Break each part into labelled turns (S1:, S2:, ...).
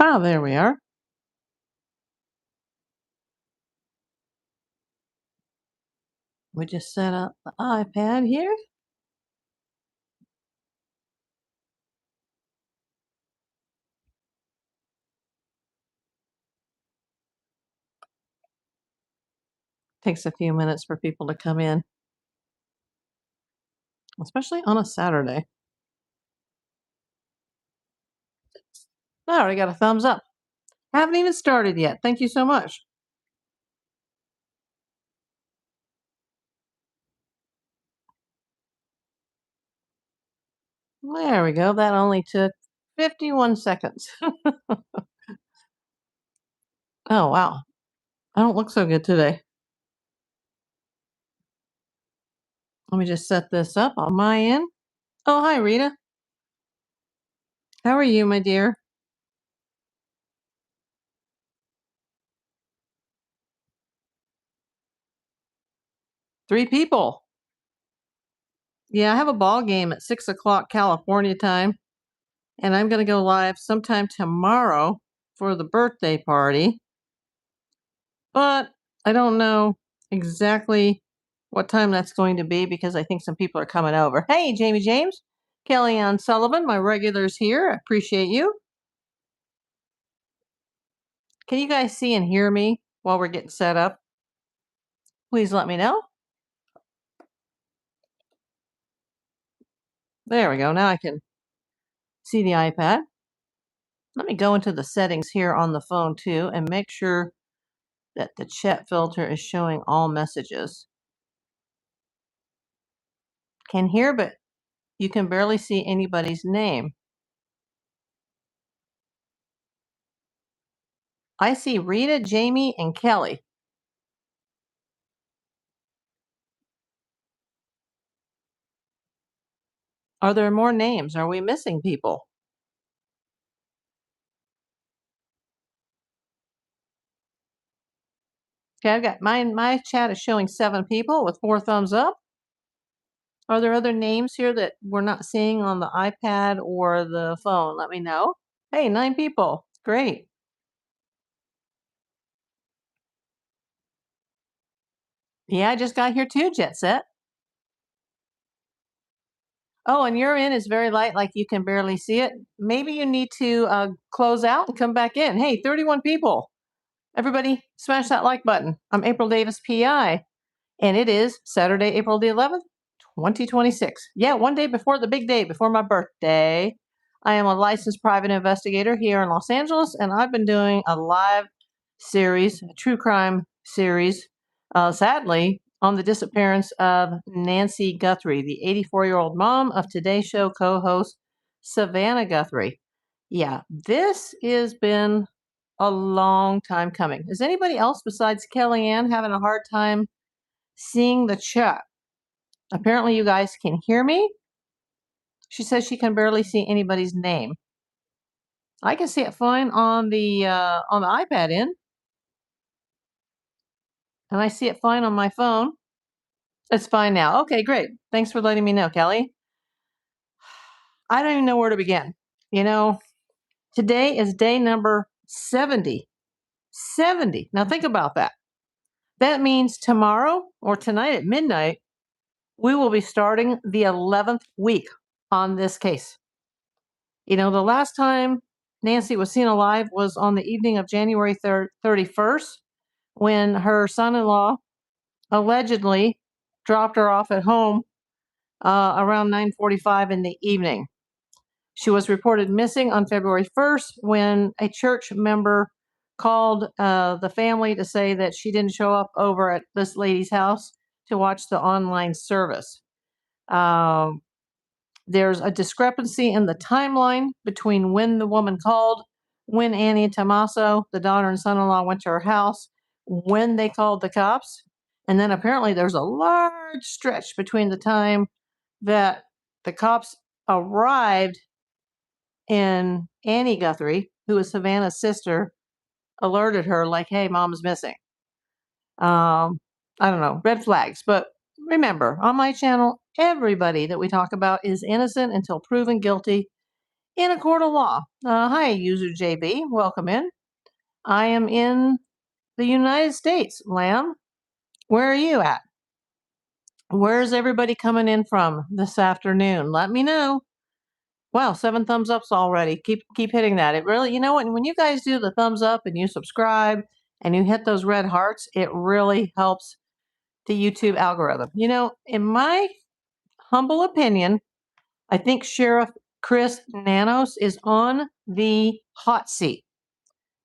S1: Oh, there we are. We just set up the iPad here. Takes a few minutes for people to come in, especially on a Saturday. I already got a thumbs up. Haven't even started yet. Thank you so much. There we go. That only took 51 seconds. Oh, wow. I don't look so good today. Let me just set this up on my end. Oh, hi, Rita. How are you, my dear? Three people. Yeah, I have a ball game at 6 o'clock California time, and I'm going to go live sometime tomorrow for the birthday party. But I don't know exactly what time that's going to be because I think some people are coming over. Hey, Jamie James, Kellyanne Sullivan, my regulars here. I appreciate you. Can you guys see and hear me while we're getting set up? Please let me know. There we go. Now I can see the iPad. Let me go into the settings here on the phone too and make sure that the chat filter is showing all messages. Can hear, but you can barely see anybody's name. I see Rita, Jamie, and Kelly. Are there more names? Are we missing people? Okay, I've got my chat is showing 7 people with 4 thumbs up. Are there other names here that we're not seeing on the iPad or the phone? Let me know. Hey, 9 people. Great. Yeah, I just got here too, Jet Set. Oh, and your in is very light, like you can barely see it. Maybe you need to close out and come back in. Hey, 31 people. Everybody, smash that like button. I'm April Davis, PI, and it is Saturday, April the 11th, 2026. Yeah, one day before the big day, before my birthday. I am a licensed private investigator here in Los Angeles, and I've been doing a live series, a true crime series, sadly, on the disappearance of Nancy Guthrie, the 84-year-old mom of Today Show co host Savannah Guthrie. Yeah, this has been a long time coming. Is anybody else besides Kellyanne having a hard time seeing the chat? Apparently, you guys can hear me. She says she can barely see anybody's name. I can see it fine on the iPad in, and I see it fine on my phone. It's fine now. Okay, great. Thanks for letting me know, Kelly. I don't even know where to begin. You know, today is day number 70. 70. Now think about that. That means tomorrow or tonight at midnight, we will be starting the 11th week on this case. You know, the last time Nancy was seen alive was on the evening of January 31st when her son in law allegedly dropped her off at home around 9:45 in the evening. She was reported missing on February 1st when a church member called the family to say that she didn't show up over at this lady's house to watch the online service. Um, there's a discrepancy in the timeline between when the woman called, when Annie and Tommaso, the daughter and son in law, went to her house, when they called the cops. And then apparently there's a large stretch between the time that the cops arrived and Annie Guthrie, who is Savannah's sister, alerted her, like, hey, mom's missing. I don't know, red flags. But remember, on my channel, everybody that we talk about is innocent until proven guilty. in a court of law. Hi, user JB. Welcome in. I am in the United States, Lamb. Where are you at? Where's everybody coming in from this afternoon? Let me know. Wow, 7 thumbs ups already. Keep hitting that. It really, when you guys do the thumbs up and you subscribe and you hit those red hearts, it really helps the YouTube algorithm. In my humble opinion, I think Sheriff Chris Nanos is on the hot seat.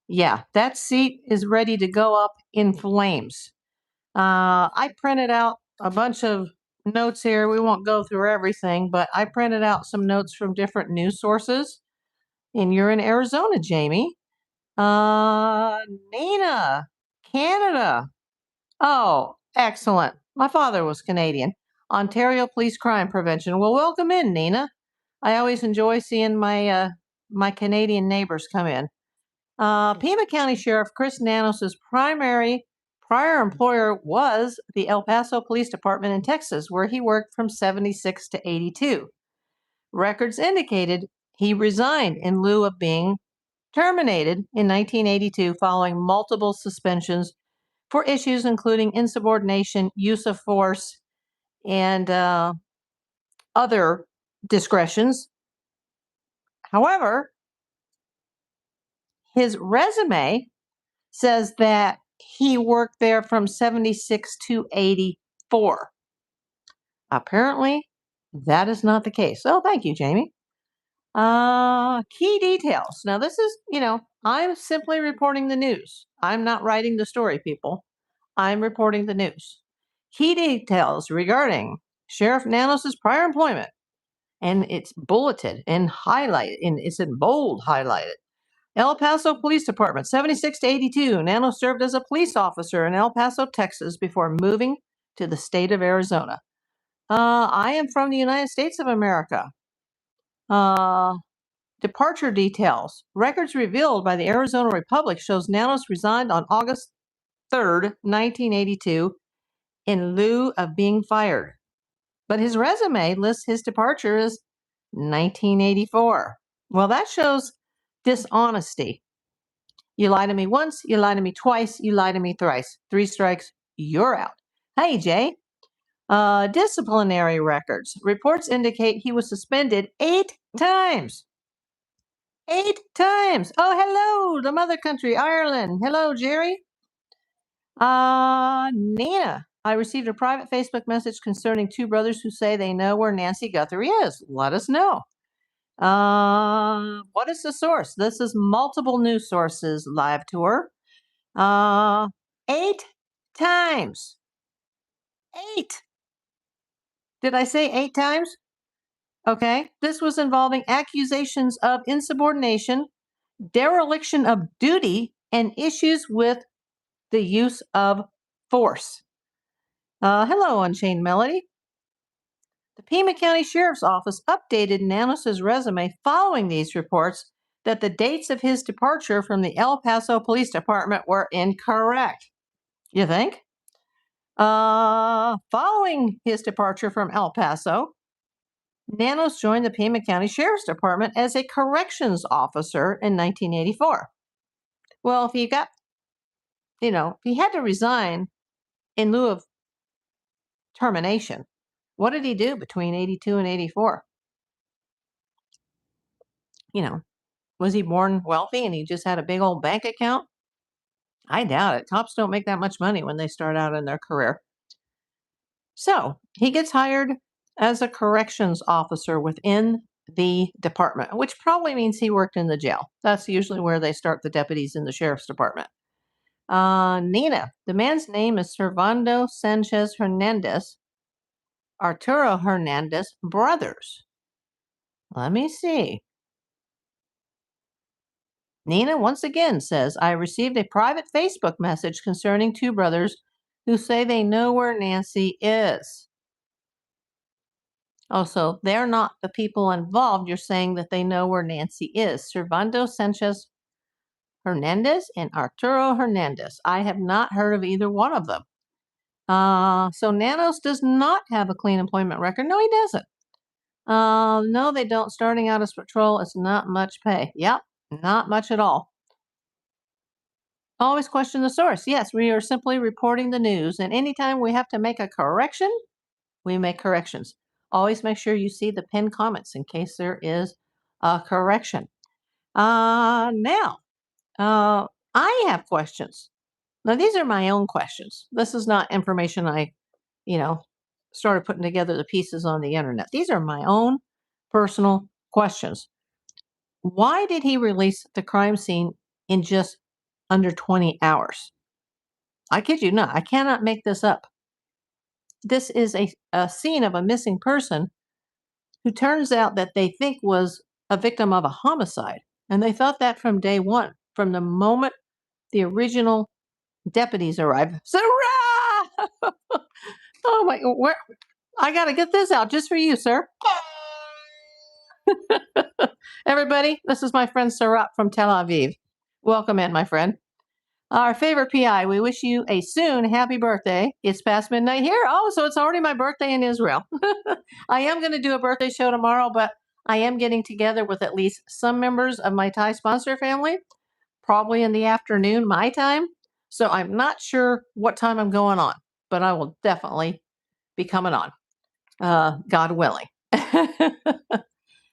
S1: Yeah, that seat is ready to go up in flames. I printed out a bunch of notes here. We won't go through everything, but I printed out some notes from different news sources. And you're in Arizona, Jamie. Nina, Canada. Oh, excellent. My father was Canadian. Ontario Police Crime Prevention. Well, welcome in, Nina. I always enjoy seeing my Canadian neighbors come in. Pima County Sheriff Chris Nanos' prior employer was the El Paso Police Department in Texas, where he worked from 76 to 82. Records indicated he resigned in lieu of being terminated in 1982 following multiple suspensions for issues including insubordination, use of force, and other discretions. However, his resume says that he worked there from 76 to 84. Apparently, that is not the case. Oh, thank you, Jamie. Key details. Now, this is, I'm simply reporting the news. I'm not writing the story, people. I'm reporting the news. Key details regarding Sheriff Nanos' prior employment. And it's bulleted and highlighted, and it's in bold highlighted. El Paso Police Department, 76 to 82. Nanos served as a police officer in El Paso, Texas, before moving to the state of Arizona. I am from the United States of America. Departure details. Records revealed by the Arizona Republic shows Nanos resigned on August 3rd, 1982, in lieu of being fired. But his resume lists his departure as 1984. Well, that shows dishonesty. You lie to me once, you lie to me twice, you lie to me thrice. 3 strikes, you're out. Hey, Jay. Disciplinary records. Reports indicate he was suspended 8 times. 8 times. Oh, hello, the mother country, Ireland. Hello, Jerry. Nina. I received a private Facebook message concerning 2 brothers who say they know where Nancy Guthrie is. Let us know. What is the source? This is multiple news sources live tour. 8 times. 8. Did I say 8 times? Okay. This was involving accusations of insubordination, dereliction of duty, and issues with the use of force. Hello, Unchained Melody. The Pima County Sheriff's Office updated Nanos' resume following these reports that the dates of his departure from the El Paso Police Department were incorrect. You think? Following his departure from El Paso, Nanos joined the Pima County Sheriff's Department as a corrections officer in 1984. Well, if he had to resign in lieu of termination, what did he do between 82 and 84? Was he born wealthy and he just had a big old bank account? I doubt it. Cops don't make that much money when they start out in their career. So he gets hired as a corrections officer within the department, which probably means he worked in the jail. That's usually where they start the deputies in the sheriff's department. Nina, the man's name is Servando Sanchez Hernandez, Arturo Hernandez brothers. Let me see. Nina once again says, I received a private Facebook message concerning 2 brothers who say they know where Nancy is. Oh, so they're not the people involved. You're saying that they know where Nancy is. Servando Sanchez Hernandez and Arturo Hernandez. I have not heard of either one of them. So Nanos does not have a clean employment record. No, he doesn't. No, they don't. Starting out as patrol is not much pay. Yep, not much at all. Always question the source. Yes, we are simply reporting the news, and anytime we have to make a correction, we make corrections. Always make sure you see the pinned comments in case there is a correction. Now, I have questions. Now, these are my own questions. This is not information I, you know, started putting together the pieces on the internet. These are my own personal questions. Why did he release the crime scene in just under 20 hours? I kid you not. I cannot make this up. This is a scene of a missing person who turns out that they think was a victim of a homicide. And they thought that from day one, from the moment the original deputies arrived. Sarah! Oh my, where? I got to get this out just for you, sir. Everybody, this is my friend Sarat from Tel Aviv. Welcome in, my friend. Our favorite PI, we wish you a soon happy birthday. It's past midnight here. Oh, so it's already my birthday in Israel. I am going to do a birthday show tomorrow, but I am getting together with at least some members of my Thai sponsor family, probably in the afternoon, my time. So I'm not sure what time I'm going on, but I will definitely be coming on, God willing.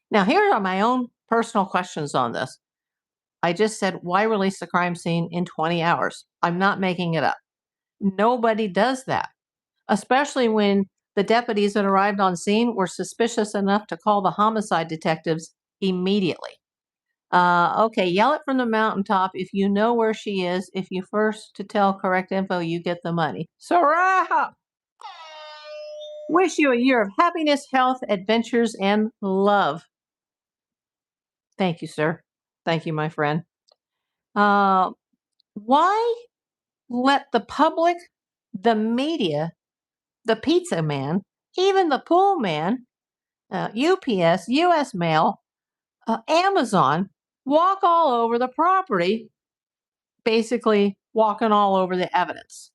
S1: Now, here are my own personal questions on this. I just said, why release the crime scene in 20 hours? I'm not making it up. Nobody does that, especially when the deputies that arrived on scene were suspicious enough to call the homicide detectives immediately. Okay, yell it from the mountaintop if you know where she is. If you first to tell correct info, you get the money. Sarah! Wish you a year of happiness, health, adventures, and love. Thank you, sir. Thank you, my friend. Why let the public, the media, the pizza man, even the pool man, UPS, US Mail, Amazon walk all over the property, basically walking all over the evidence?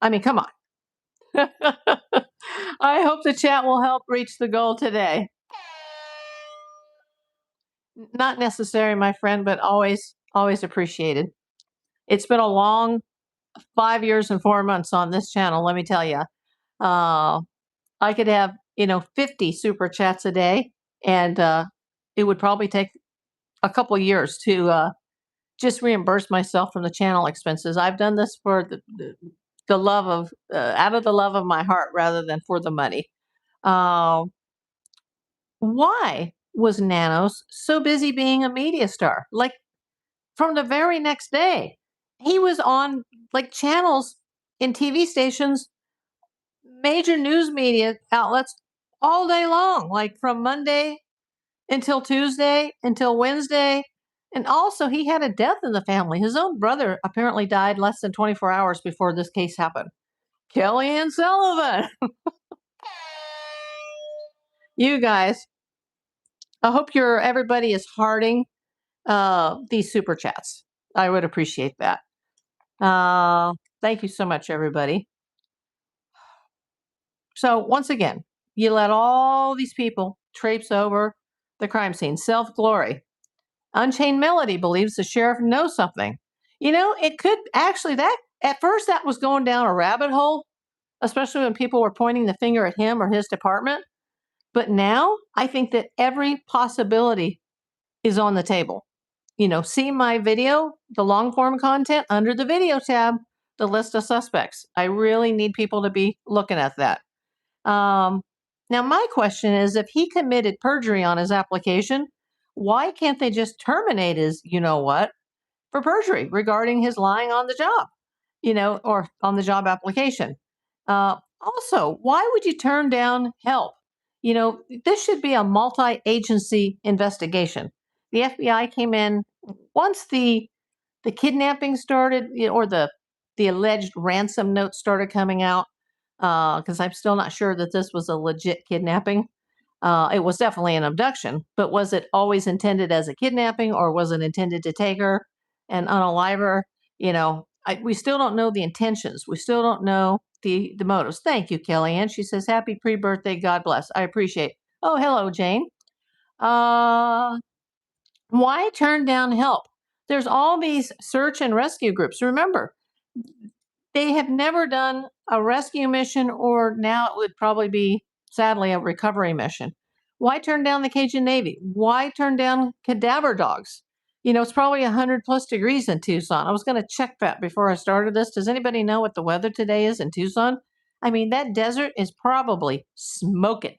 S1: I mean, come on. I hope the chat will help reach the goal today. Not necessary, my friend, but always, always appreciated. It's been a long 5 years and 4 months on this channel, let me tell you. I could have, 50 super chats a day, and it would probably take a couple years to just reimburse myself from the channel expenses. I've done this for the love of, out of the love of my heart rather than for the money. Why was Nanos so busy being a media star? Like, from the very next day, he was on like channels in TV stations, major news media outlets all day long, like from Monday until Tuesday until Wednesday. And also, he had a death in the family. His own brother apparently died less than 24 hours before this case happened. Kellyanne Sullivan. You guys, I hope everybody is hearting these super chats. I would appreciate that. Thank you so much, everybody. So once again, you let all these people traipse over the crime scene. Self-glory. Unchained Melody believes the sheriff knows something. It could actually, that at first that was going down a rabbit hole, especially when people were pointing the finger at him or his department. But now I think that every possibility is on the table. See my video, the long form content under the video tab, the list of suspects. I really need people to be looking at that. Now, my question is, if he committed perjury on his application, why can't they just terminate his, for perjury regarding his lying on the job, or on the job application? Also, why would you turn down help? This should be a multi-agency investigation. The FBI came in once the kidnapping started, or the alleged ransom notes started coming out, because I'm still not sure that this was a legit kidnapping. It was definitely an abduction, but was it always intended as a kidnapping, or was it intended to take her and unalive her? We still don't know the intentions. We still don't know the motives. Thank you, Kellyanne. She says, happy pre-birthday. God bless. I appreciate Oh, hello, Jane. Uh, why turn down help? There's all these search and rescue groups. Remember, they have never done a rescue mission, or now it would probably be, sadly, a recovery mission. Why turn down the Cajun Navy? Why turn down cadaver dogs? It's probably 100 plus degrees in Tucson. I was going to check that before I started this. Does anybody know what the weather today is in Tucson? I mean, that desert is probably smoking.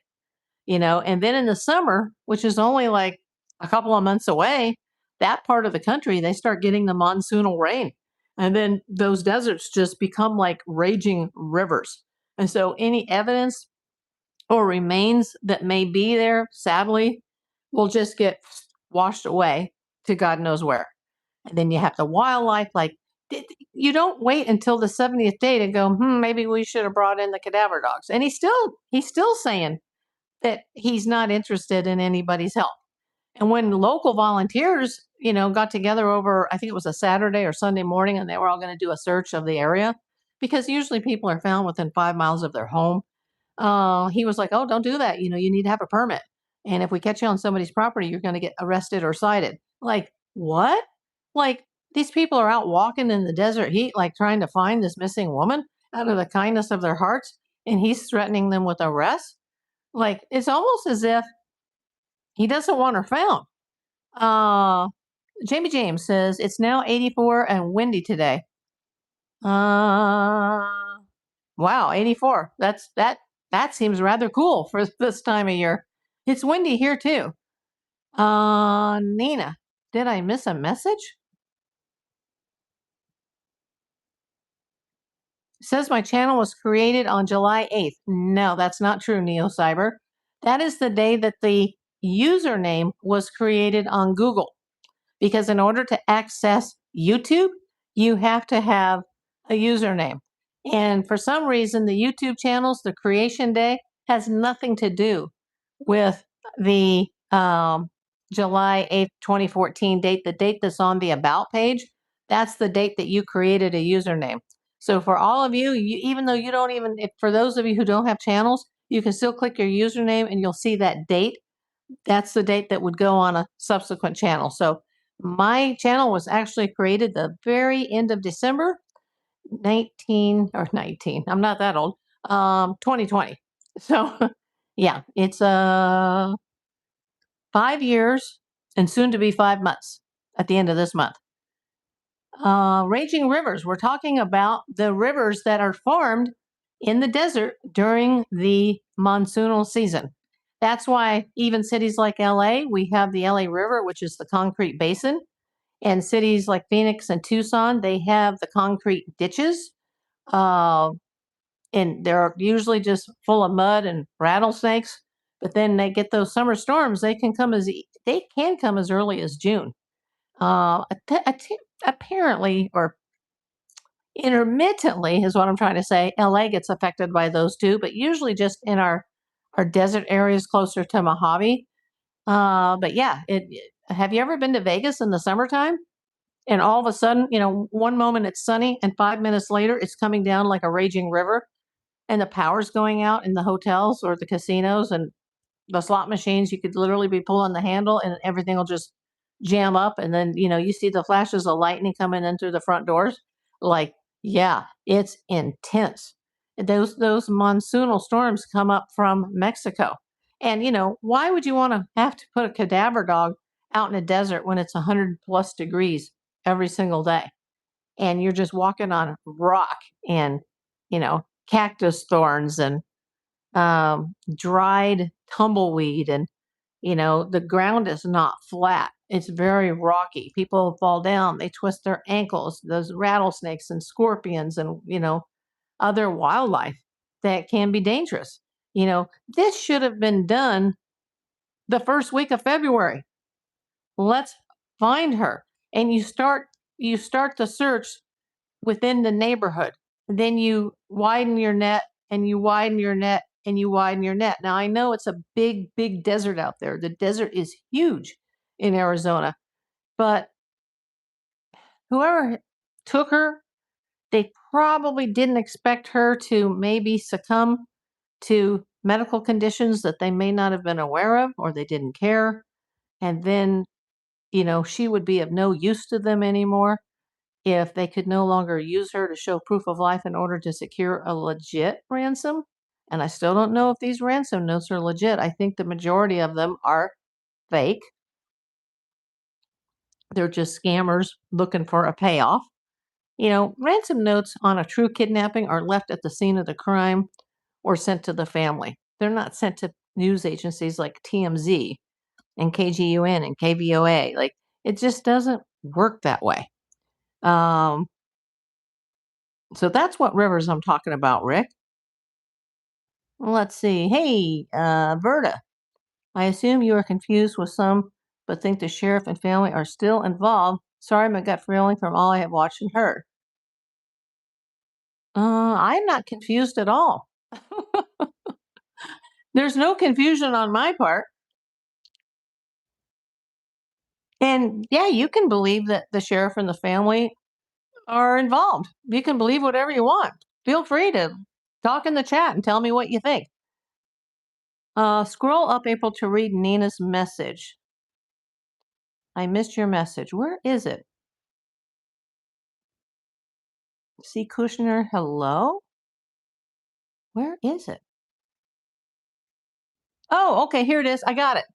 S1: And then in the summer, which is only like a couple of months away, that part of the country, they start getting the monsoonal rain. And then those deserts just become like raging rivers. And so any evidence or remains that may be there, sadly, will just get washed away to God knows where. And then you have the wildlife, like, you don't wait until the 70th day to go, maybe we should have brought in the cadaver dogs. And he's still saying that he's not interested in anybody's help. And when local volunteers, got together over, I think it was a Saturday or Sunday morning, and they were all going to do a search of the area, because usually people are found within 5 miles of their home. He was like, "Oh, don't do that. You need to have a permit. And if we catch you on somebody's property, you're going to get arrested or cited." Like, what? Like, these people are out walking in the desert heat, like trying to find this missing woman out of the kindness of their hearts, and he's threatening them with arrest. Like, it's almost as if he doesn't want her found. Uh, Jamie James says it's now 84 and windy today. Uh, wow, 84. That seems rather cool for this time of year. It's windy here too. Nina, did I miss a message? It says my channel was created on July 8th. No, that's not true, NeoCyber. That is the day that the username was created on Google. Because in order to access YouTube, you have to have a username. And for some reason, the YouTube channels, the creation day has nothing to do with the July 8th, 2014 date, the date that's on the About page. That's the date that you created a username. So for all of you, even though you don't even, for those of you who don't have channels, you can still click your username and you'll see that date. That's the date that would go on a subsequent channel. So my channel was actually created the very end of December 19. I'm not that old. 2020. So yeah, it's 5 years and soon to be 5 months at the end of this month. Raging rivers. We're talking about the rivers that are formed in the desert during the monsoonal season. That's why even cities like LA, we have the LA River, which is the concrete basin. And cities like Phoenix and Tucson, they have the concrete ditches. Uh, and they're usually just full of mud and rattlesnakes. But then they get those summer storms. They can come as early as June. Apparently, or intermittently is what I'm trying to say. LA gets affected by those too, but usually just in our desert areas closer to Mojave. But yeah, have you ever been to Vegas in the summertime? And all of a sudden, one moment it's sunny, and 5 minutes later, it's coming down like a raging river, and the power's going out in the hotels or the casinos and the slot machines. You could literally be pulling the handle, and everything will just jam up. And then, you see the flashes of lightning coming in through the front doors. Like, yeah, it's intense. Those monsoonal storms come up from Mexico. And, why would you want to have to put a cadaver dog out in a desert when it's 100 plus degrees every single day? And you're just walking on rock and, cactus thorns and dried tumbleweed. And, the ground is not flat. It's very rocky. People fall down, they twist their ankles. Those rattlesnakes and scorpions and, other wildlife that can be dangerous. This should have been done the first week of February. Let's find her. And you start the search within the neighborhood. Then you widen your net and you widen your net and you widen your net. Now, I know it's a big, big desert out there. The desert is huge in Arizona, but whoever took her, they probably didn't expect her to maybe succumb to medical conditions that they may not have been aware of or they didn't care. And then, she would be of no use to them anymore if they could no longer use her to show proof of life in order to secure a legit ransom. And I still don't know if these ransom notes are legit. I think the majority of them are fake. They're just scammers looking for a payoff. Ransom notes on a true kidnapping are left at the scene of the crime or sent to the family. They're not sent to news agencies like TMZ and KGUN and KVOA. Like, it just doesn't work that way. So that's what rivers I'm talking about, Rick. Let's see. Hey, Verta, I assume you are confused with some, but think the sheriff and family are still involved. Sorry, my gut feeling from all I have watched and heard. I'm not confused at all. There's no confusion on my part. And yeah, you can believe that the sheriff and the family are involved. You can believe whatever you want. Feel free to talk in the chat and tell me what you think. Scroll up, April, to read Nina's message. I missed your message. Where is it? C. Kushner, hello? Where is it? Oh, okay, here it is. I got it.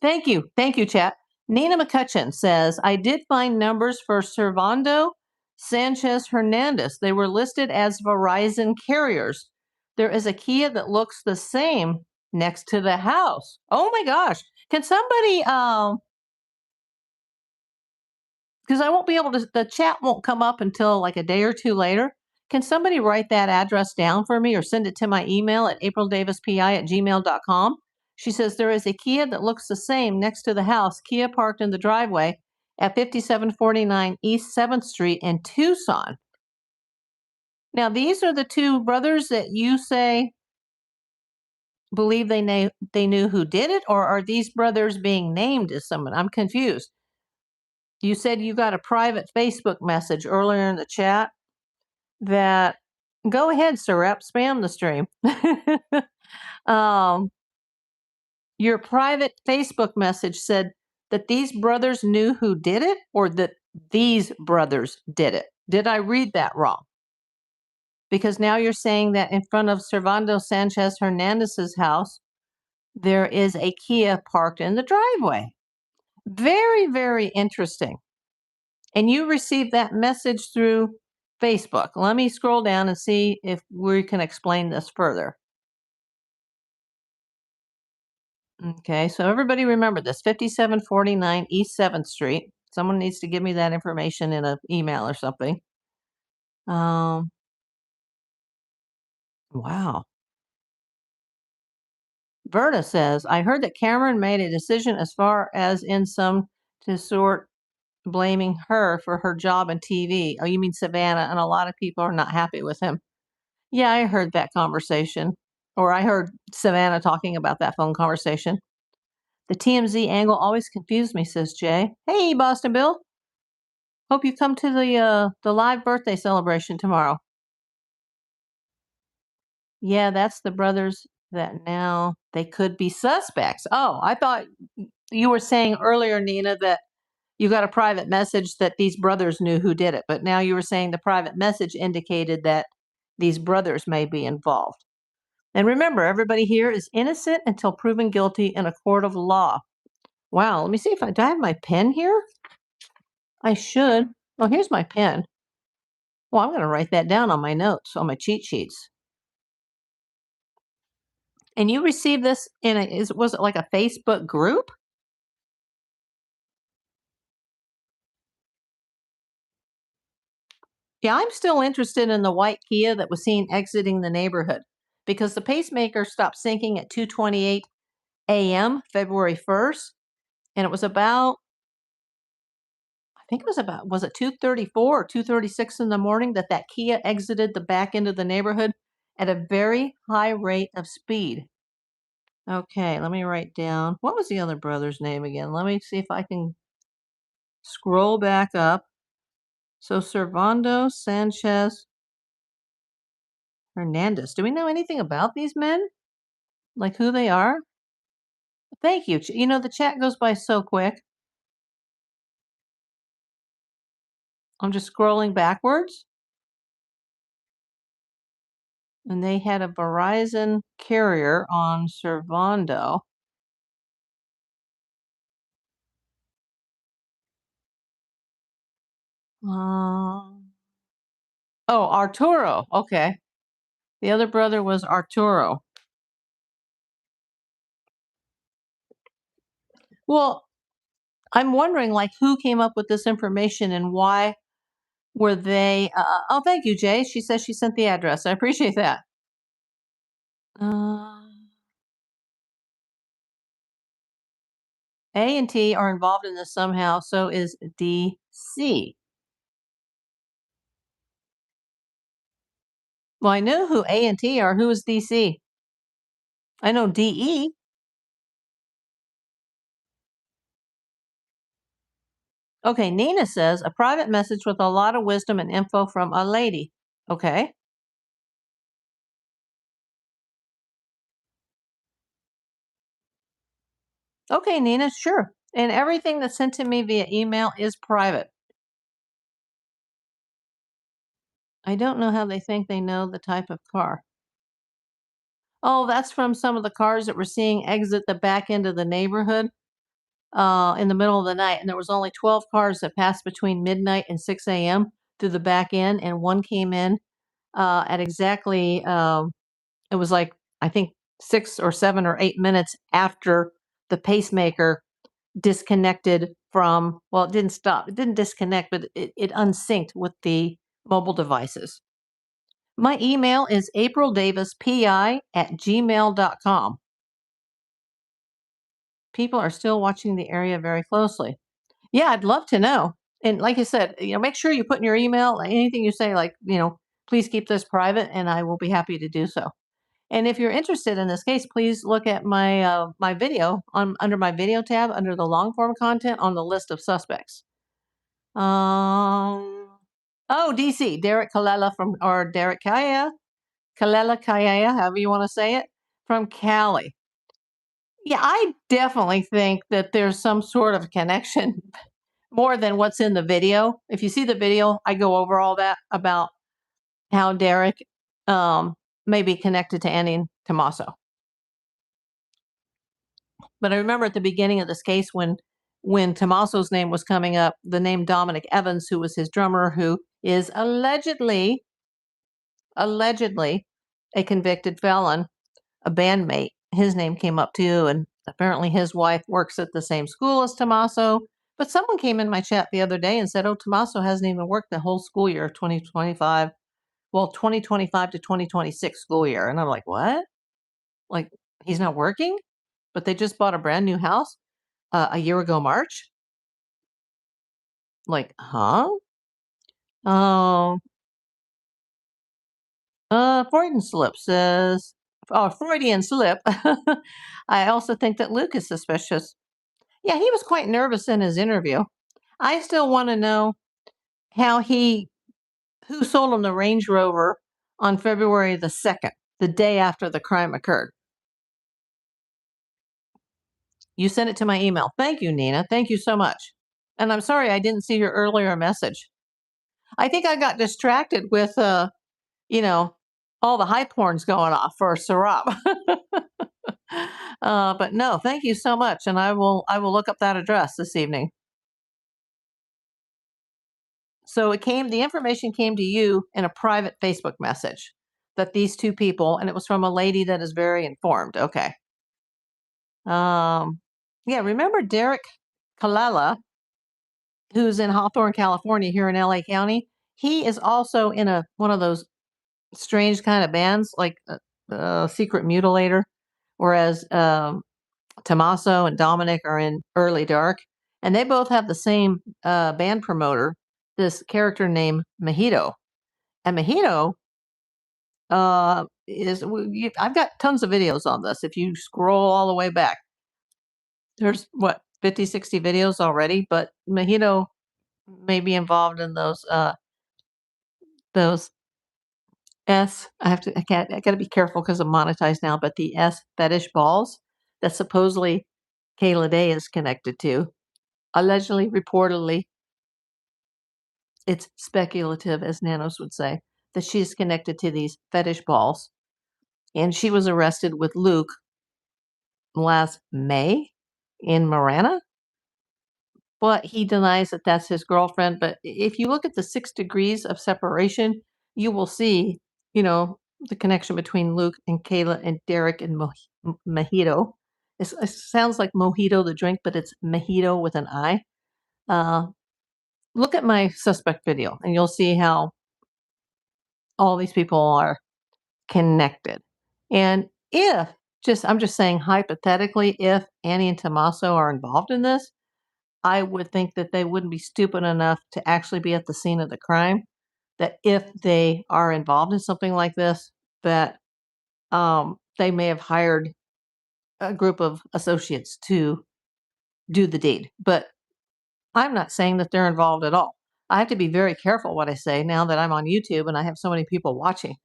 S1: Thank you. Thank you, chat. Nina McCutcheon says, I did find numbers for Servando Sanchez Hernandez. They were listed as Verizon carriers. There is a Kia that looks the same next to the house. Oh my gosh. Can somebody, because I won't be able to, the chat won't come up until like a day or two later. Can somebody write that address down for me or send it to my email at aprildavispi@gmail.com? She says there is a Kia that looks the same next to the house, Kia parked in the driveway at 5749 East 7th Street in Tucson. Now, these are the two brothers that you say believe they knew who did it, or are these brothers being named as someone? I'm confused. You said you got a private Facebook message earlier in the chat that go ahead, Sir spam the stream. Your private Facebook message said that these brothers knew who did it, or that these brothers did it. Did I read that wrong? Because now you're saying that in front of Servando Sanchez Hernandez's house, there is a Kia parked in the driveway. Very, very interesting. And you received that message through Facebook. Let me scroll down and see if we can explain this further. Okay, so everybody remember this, 5749 East 7th Street. Someone needs to give me that information in an email or something. Wow. Verta says, I heard that Cameron made a decision as far as in some to sort blaming her for her job in TV. Oh, you mean Savannah? And a lot of people are not happy with him. Yeah, I heard that conversation. Or I heard Savannah talking about that phone conversation. The TMZ angle always confused me, says Jay. Hey, Boston Bill. Hope you come to the live birthday celebration tomorrow. Yeah, that's the brothers that now they could be suspects. Oh, I thought you were saying earlier, Nina, that you got a private message that these brothers knew who did it, but now you were saying the private message indicated that these brothers may be involved. And remember, everybody here is innocent until proven guilty in a court of law. Wow, let me see if do I have my pen here? I should. Oh, here's my pen. Well, I'm going to write that down on my notes, on my cheat sheets. And you received this in was it like a Facebook group? Yeah, I'm still interested in the white Kia that was seen exiting the neighborhood because the pacemaker stopped syncing at 2:28 a.m. February 1st, and it was about I think it was about was it 2:34 or 2:36 in the morning that Kia exited the back end of the neighborhood at a very high rate of speed. Okay, let me write down. What was the other brother's name again? Let me see if I can scroll back up. So Servando Sanchez Hernandez. Do we know anything about these men? Like who they are? Thank you. You know, the chat goes by so quick. I'm just scrolling backwards. And they had a Verizon carrier on Servando. Oh, Arturo. Okay. The other brother was Arturo. Well, I'm wondering, like, who came up with this information and why were they? Oh, thank you, Jay. She says she sent the address. I appreciate that. Uh, A and T are involved in this somehow. So is DC. Well, I know who A and T are. Who is DC? I know DE. Okay, Nina says a private message with a lot of wisdom and info from a lady. Okay. Okay, Nina, sure. And everything that's sent to me via email is private. I don't know how they think they know the type of car. Oh, that's from some of the cars that we're seeing exit the back end of the neighborhood in the middle of the night. And there was only 12 cars that passed between midnight and 6 a.m. through the back end. And one came in at exactly, it was like, I think 6 or 7 or 8 minutes after the pacemaker disconnected from, well, it didn't stop. It didn't disconnect, but it unsynced with the mobile devices. My email is aprildavispi@gmail.com. People are still watching the area very closely. Yeah, I'd love to know. And like I said, make sure you put in your email anything you say, like, please keep this private, and I will be happy to do so. And if you're interested in this case, please look at my video on under my video tab under the long form content on the list of suspects. Oh, DC, Derek Kalela or Derek Kaya, Kalela Kaya, however you want to say it, from Cali. Yeah, I definitely think that there's some sort of connection more than what's in the video. If you see the video, I go over all that about how Derek um, may be connected to Annie and Tommaso. But I remember at the beginning of this case when Tommaso's name was coming up, the name Dominic Evans, who was his drummer, who is allegedly a convicted felon, a bandmate, his name came up too, and apparently his wife works at the same school as Tommaso. But someone came in my chat the other day and said, "Oh, Tommaso hasn't even worked the whole school year of 2025. Well, 2025 to 2026 school year." And I'm like, "What? Like he's not working?" But they just bought a brand new house a year ago March. Like, huh? Oh, Freudian slip says, oh, Freudian slip. I also think that Luke is suspicious. Yeah, he was quite nervous in his interview. I still want to know how who sold him the Range Rover on February the 2nd, the day after the crime occurred. You sent it to my email. Thank you, Nina. Thank you so much. And I'm sorry I didn't see your earlier message. I think I got distracted with, you know, all the hype horns going off for Sarab. But no, thank you so much, and I will look up that address this evening. So the information came to you in a private Facebook message that these two people, and it was from a lady that is very informed. Okay. Yeah, remember Derek Kalala, who's in Hawthorne, California, here in LA County? He is also in one of those strange kind of bands, like Secret Mutilator, whereas Tommaso and Dominic are in Early Dark, and they both have the same band promoter, this character named Mojito. And Mojito I've got tons of videos on this. If you scroll all the way back, there's what, 50, 60 videos already, but Mojito may be involved in those I got to be careful because I'm monetized now, but the S fetish balls that supposedly Kayla Day is connected to, allegedly, reportedly, it's speculative, as Nanos would say, that she's connected to these fetish balls. And she was arrested with Luke last May in Marana, but he denies that that's his girlfriend. But if you look at the 6 degrees of separation, you will see, the connection between Luke and Kayla and Derek and Mojito. It sounds like Mojito, the drink, but it's Mojito with an I. Look at my suspect video, and you'll see how all these people are connected. And I'm just saying hypothetically, if Annie and Tommaso are involved in this, I would think that they wouldn't be stupid enough to actually be at the scene of the crime. That if they are involved in something like this, that they may have hired a group of associates to do the deed. But I'm not saying that they're involved at all. I have to be very careful what I say now that I'm on YouTube and I have so many people watching.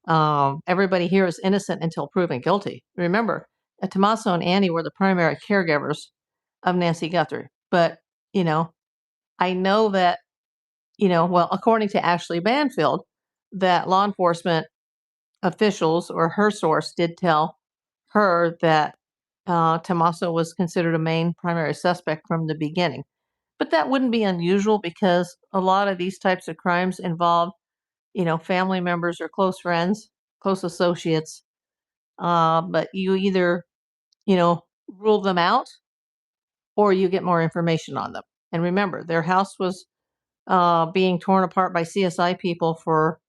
S1: Everybody here is innocent until proven guilty. Remember, Tommaso and Annie were the primary caregivers of Nancy Guthrie. But, I know that, well, according to Ashley Banfield, that law enforcement officials or her source did tell her that Tommaso was considered a main primary suspect from the beginning. But that wouldn't be unusual because a lot of these types of crimes involve, family members or close friends, close associates. But you either, rule them out or you get more information on them. And remember, their house was being torn apart by CSI people for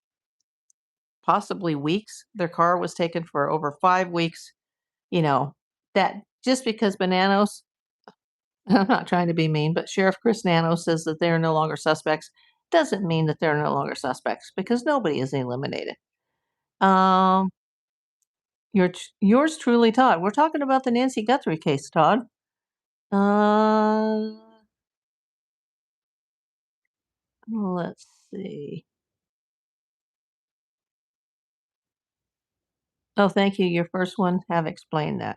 S1: possibly weeks. Their car was taken for over 5 weeks. That just because Bananos, I'm not trying to be mean, but Sheriff Chris Nanos says that they're no longer suspects, doesn't mean that they're no longer suspects because nobody is eliminated. Um, yours truly, Todd. We're talking about the Nancy Guthrie case, Todd. Let's see. Oh, thank you. Your first one have explained that.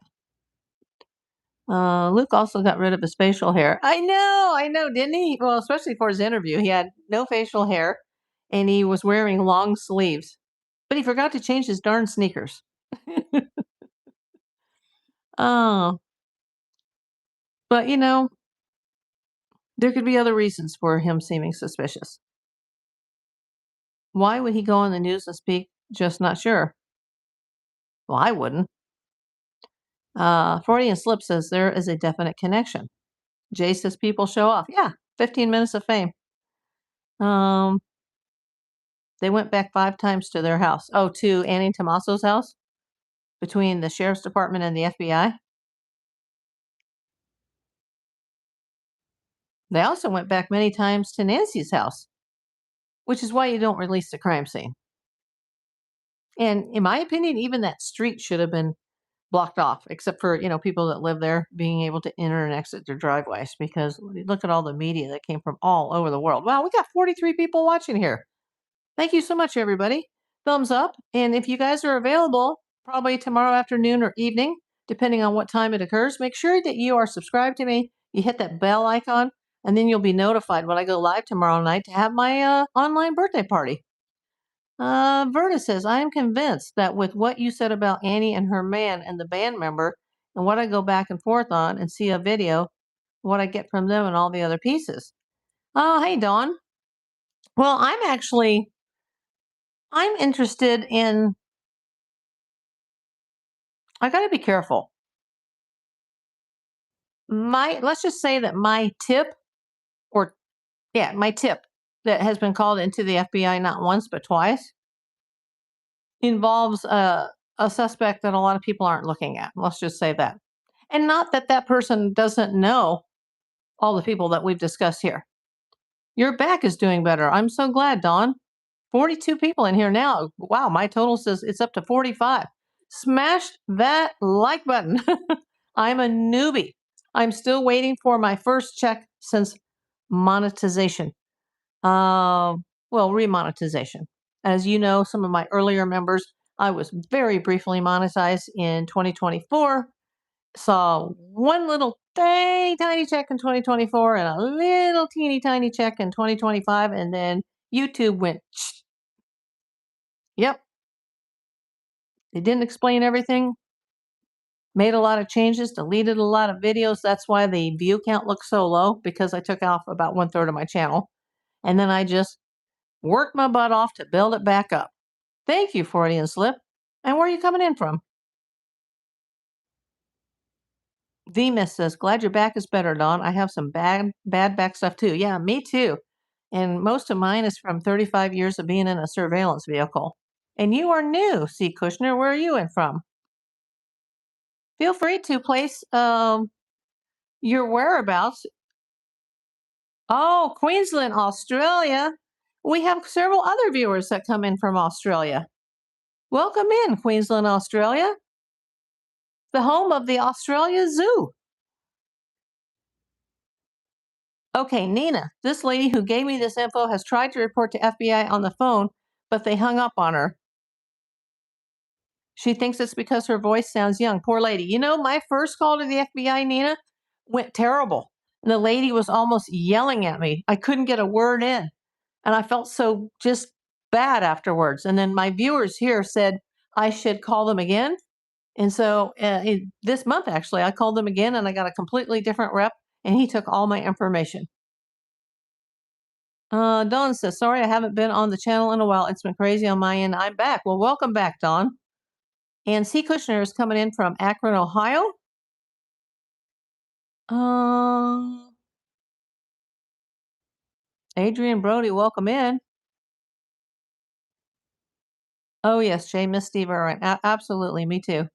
S1: Luke also got rid of his facial hair. I know, didn't he? Well, especially for his interview. He had no facial hair and he was wearing long sleeves. But he forgot to change his darn sneakers. Oh, but there could be other reasons for him seeming suspicious. Why would he go on the news and speak? Just not sure. Well, I wouldn't. Freudian Slip says there is a definite connection. Jay says people show off. Yeah, 15 minutes of fame. They went back 5 times to their house. Oh, to Annie and Tommaso's house? Between the sheriff's department and the FBI? They also went back many times to Nancy's house, which is why you don't release the crime scene. And in my opinion, even that street should have been blocked off, except for, people that live there being able to enter and exit their driveways, because look at all the media that came from all over the world. Wow, we got 43 people watching here. Thank you so much, everybody. Thumbs up. And if you guys are available, probably tomorrow afternoon or evening, depending on what time it occurs, make sure that you are subscribed to me. You hit that bell icon, and then you'll be notified when I go live tomorrow night to have my online birthday party. Verta says, I am convinced that with what you said about Annie and her man and the band member, and what I go back and forth on and see a video, what I get from them and all the other pieces. Oh, hey, Dawn. Well, I'm interested in, I got to be careful. Let's just say that my tip that has been called into the FBI not once but twice involves a suspect that a lot of people aren't looking at. Let's just say that. And not that that person doesn't know all the people that we've discussed here. Your back is doing better. I'm so glad, Dawn. 42 people in here now. Wow, my total says it's up to 45. Smash that like button. I'm a newbie. I'm still waiting for my first check since monetization. Well, remonetization. As you know, some of my earlier members, I was very briefly monetized in 2024. Saw one little tiny check in 2024 and a little teeny tiny check in 2025. And then YouTube went, yep, they didn't explain everything, made a lot of changes, deleted a lot of videos. That's why the view count looks so low, because I took off about 1/3 of my channel. And then I just worked my butt off to build it back up. Thank you, Freudian slip. And where are you coming in from? VMIS says, glad your back is better, Dawn. I have some bad back stuff too. Yeah, me too. And most of mine is from 35 years of being in a surveillance vehicle. And you are new, C. Kushner. Where are you in from? Feel free to place your whereabouts. Oh, Queensland, Australia. We have several other viewers that come in from Australia. Welcome in, Queensland, Australia, the home of the Australia Zoo. Okay, Nina, this lady who gave me this info has tried to report to FBI on the phone, but they hung up on her. She thinks it's because her voice sounds young. Poor lady. You know, my first call to the FBI, Nina, went terrible. And the lady was almost yelling at me. I couldn't get a word in. And I felt so just bad afterwards. And then my viewers here said I should call them again. And so this month, actually, I called them again and I got a completely different rep and he took all my information. Dawn says, sorry, I haven't been on the channel in a while. It's been crazy on my end. I'm back. Well, welcome back, Dawn. And C. Kushner is coming in from Akron, Ohio. Adrian Brody, welcome in. Oh, yes, Jay, Miss Steve are right. Absolutely, me too.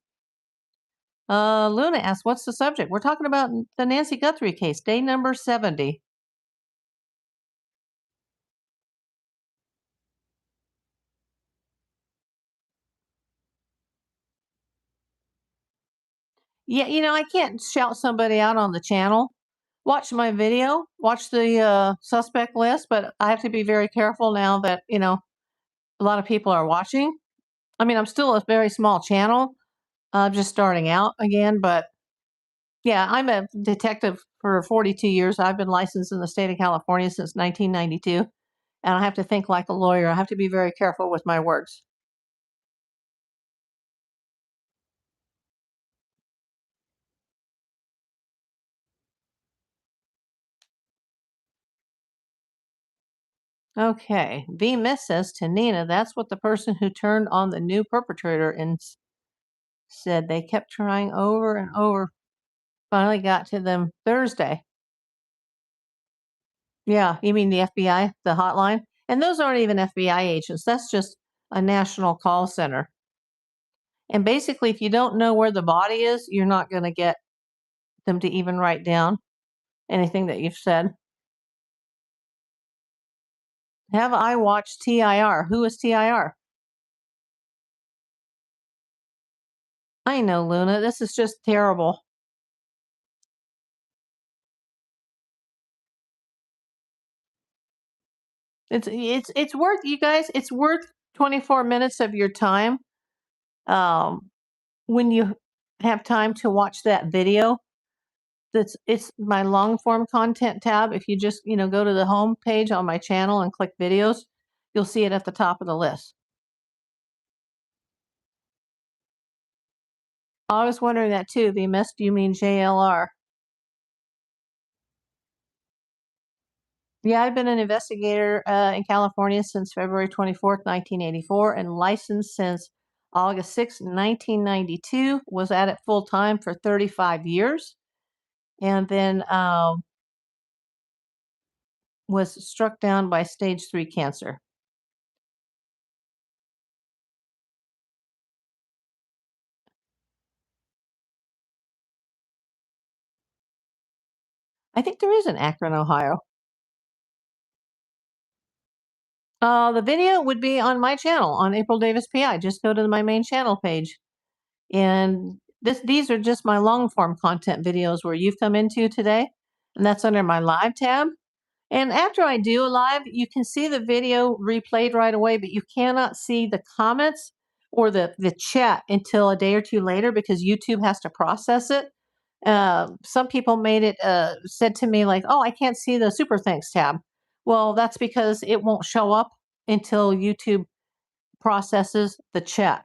S1: Luna asks, what's the subject? We're talking about the Nancy Guthrie case, day number 70. Yeah, you know, I can't shout somebody out on the channel. Watch my video, watch the suspect list, but I have to be very careful now that, you know, a lot of people are watching. I mean, I'm still a very small channel, just starting out again, but yeah, I'm a detective for 42 years. I've been licensed in the state of California since 1992, and I have to think like a lawyer. I have to be very careful with my words. Okay, V Miss says to Nina, that's what the person who turned on the new perpetrator and said they kept trying over and over. Finally got to them Thursday. Yeah, you mean the FBI, the hotline? And those aren't even FBI agents. That's just a national call center. And basically, if you don't know where the body is, you're not going to get them to even write down anything that you've said. Have I watched TIR? Who is TIR? I know, Luna. This is just terrible. It's worth, you guys. It's worth 24 minutes of your time. When you have time to watch that video, it's my long form content tab. If you just go to the home page on my channel and click videos, you'll see it at the top of the list. I was wondering that too. The mess, do you mean JLR? Yeah, I've been an investigator in California since February 24th, 1984, and licensed since August 6th, 1992. Was at it full time for 35 years, and then was struck down by stage 3 cancer. I think there is an Akron, Ohio. The video would be on my channel on April Davis PI. Just go to my main channel page, and these are just my long form content videos where you've come into today, and that's under my live tab. And after I do a live, you can see the video replayed right away, but you cannot see the comments or the chat until a day or two later because YouTube has to process it. Some people made it said to me like, "Oh, I can't see the super thanks tab." Well, that's because it won't show up until YouTube processes the chat.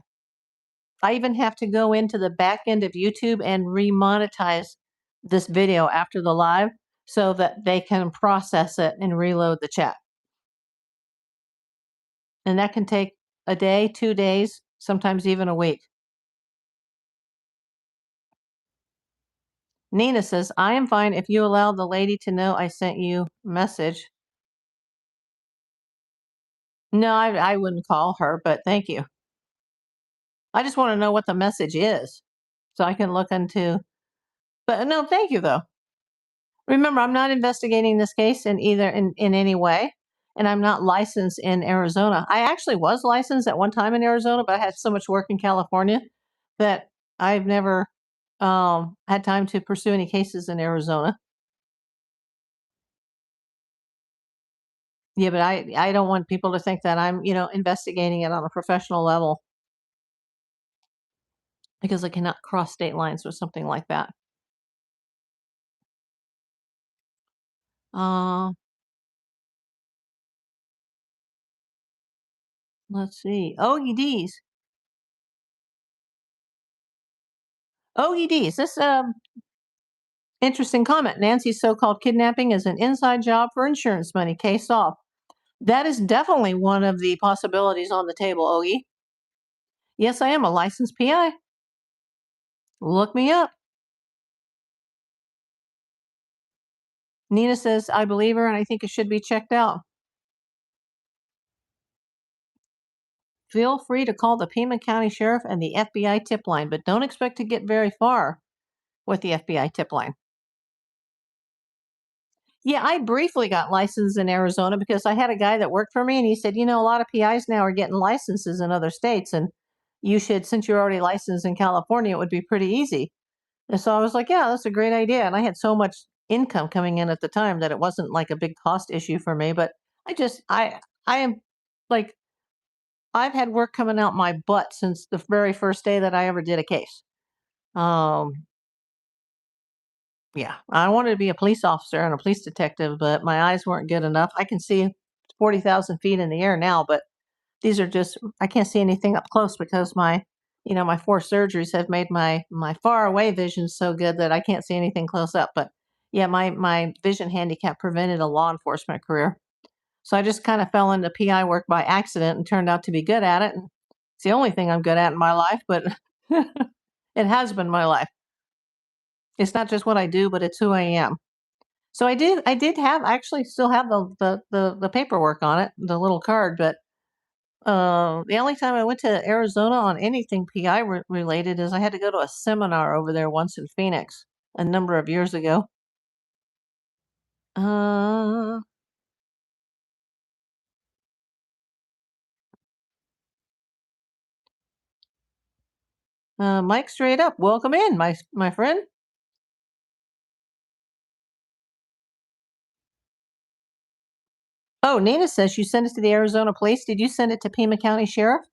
S1: I even have to go into the back end of YouTube and remonetize this video after the live so that they can process it and reload the chat. And that can take a day, 2 days, sometimes even a week. Nina says, I am fine if you allow the lady to know I sent you a message. No, I wouldn't call her, but thank you. I just want to know what the message is so I can look into. But no, thank you, though. Remember, I'm not investigating this case in either in any way, and I'm not licensed in Arizona. I actually was licensed at one time in Arizona, but I had so much work in California that I've never had time to pursue any cases in Arizona. Yeah, but I don't want people to think that I'm, investigating it on a professional level because I cannot cross state lines with something like that. Uh, let's see. OEDs. OEDs. This interesting comment. Nancy's so-called kidnapping is an inside job for insurance money. Case off. That is definitely one of the possibilities on the table, Ogie. Yes, I am a licensed PI. Look me up. Nina says, I believe her and I think it should be checked out. Feel free to call the Pima County Sheriff and the FBI tip line, but don't expect to get very far with the FBI tip line. Yeah, I briefly got licensed in Arizona because I had a guy that worked for me and he said, a lot of PIs now are getting licenses in other states and you should, since you're already licensed in California, it would be pretty easy. And so I was like, yeah, that's a great idea. And I had so much income coming in at the time that it wasn't like a big cost issue for me. But I am like, I've had work coming out my butt since the very first day that I ever did a case. Um, yeah, I wanted to be a police officer and a police detective, but my eyes weren't good enough. I can see 40,000 feet in the air now, but these are just, I can't see anything up close because my 4 surgeries have made my far away vision so good that I can't see anything close up. But yeah, my vision handicap prevented a law enforcement career. So I just kind of fell into PI work by accident and turned out to be good at it. And it's the only thing I'm good at in my life, but it has been my life. It's not just what I do, but it's who I am. So I did have actually still have the paperwork on it, the little card, but the only time I went to Arizona on anything PI related is I had to go to a seminar over there once in Phoenix a number of years ago. Uh, Mike, straight up, welcome in, my friend. Oh, Nina says you sent it to the Arizona police. Did you send it to Pima County Sheriff?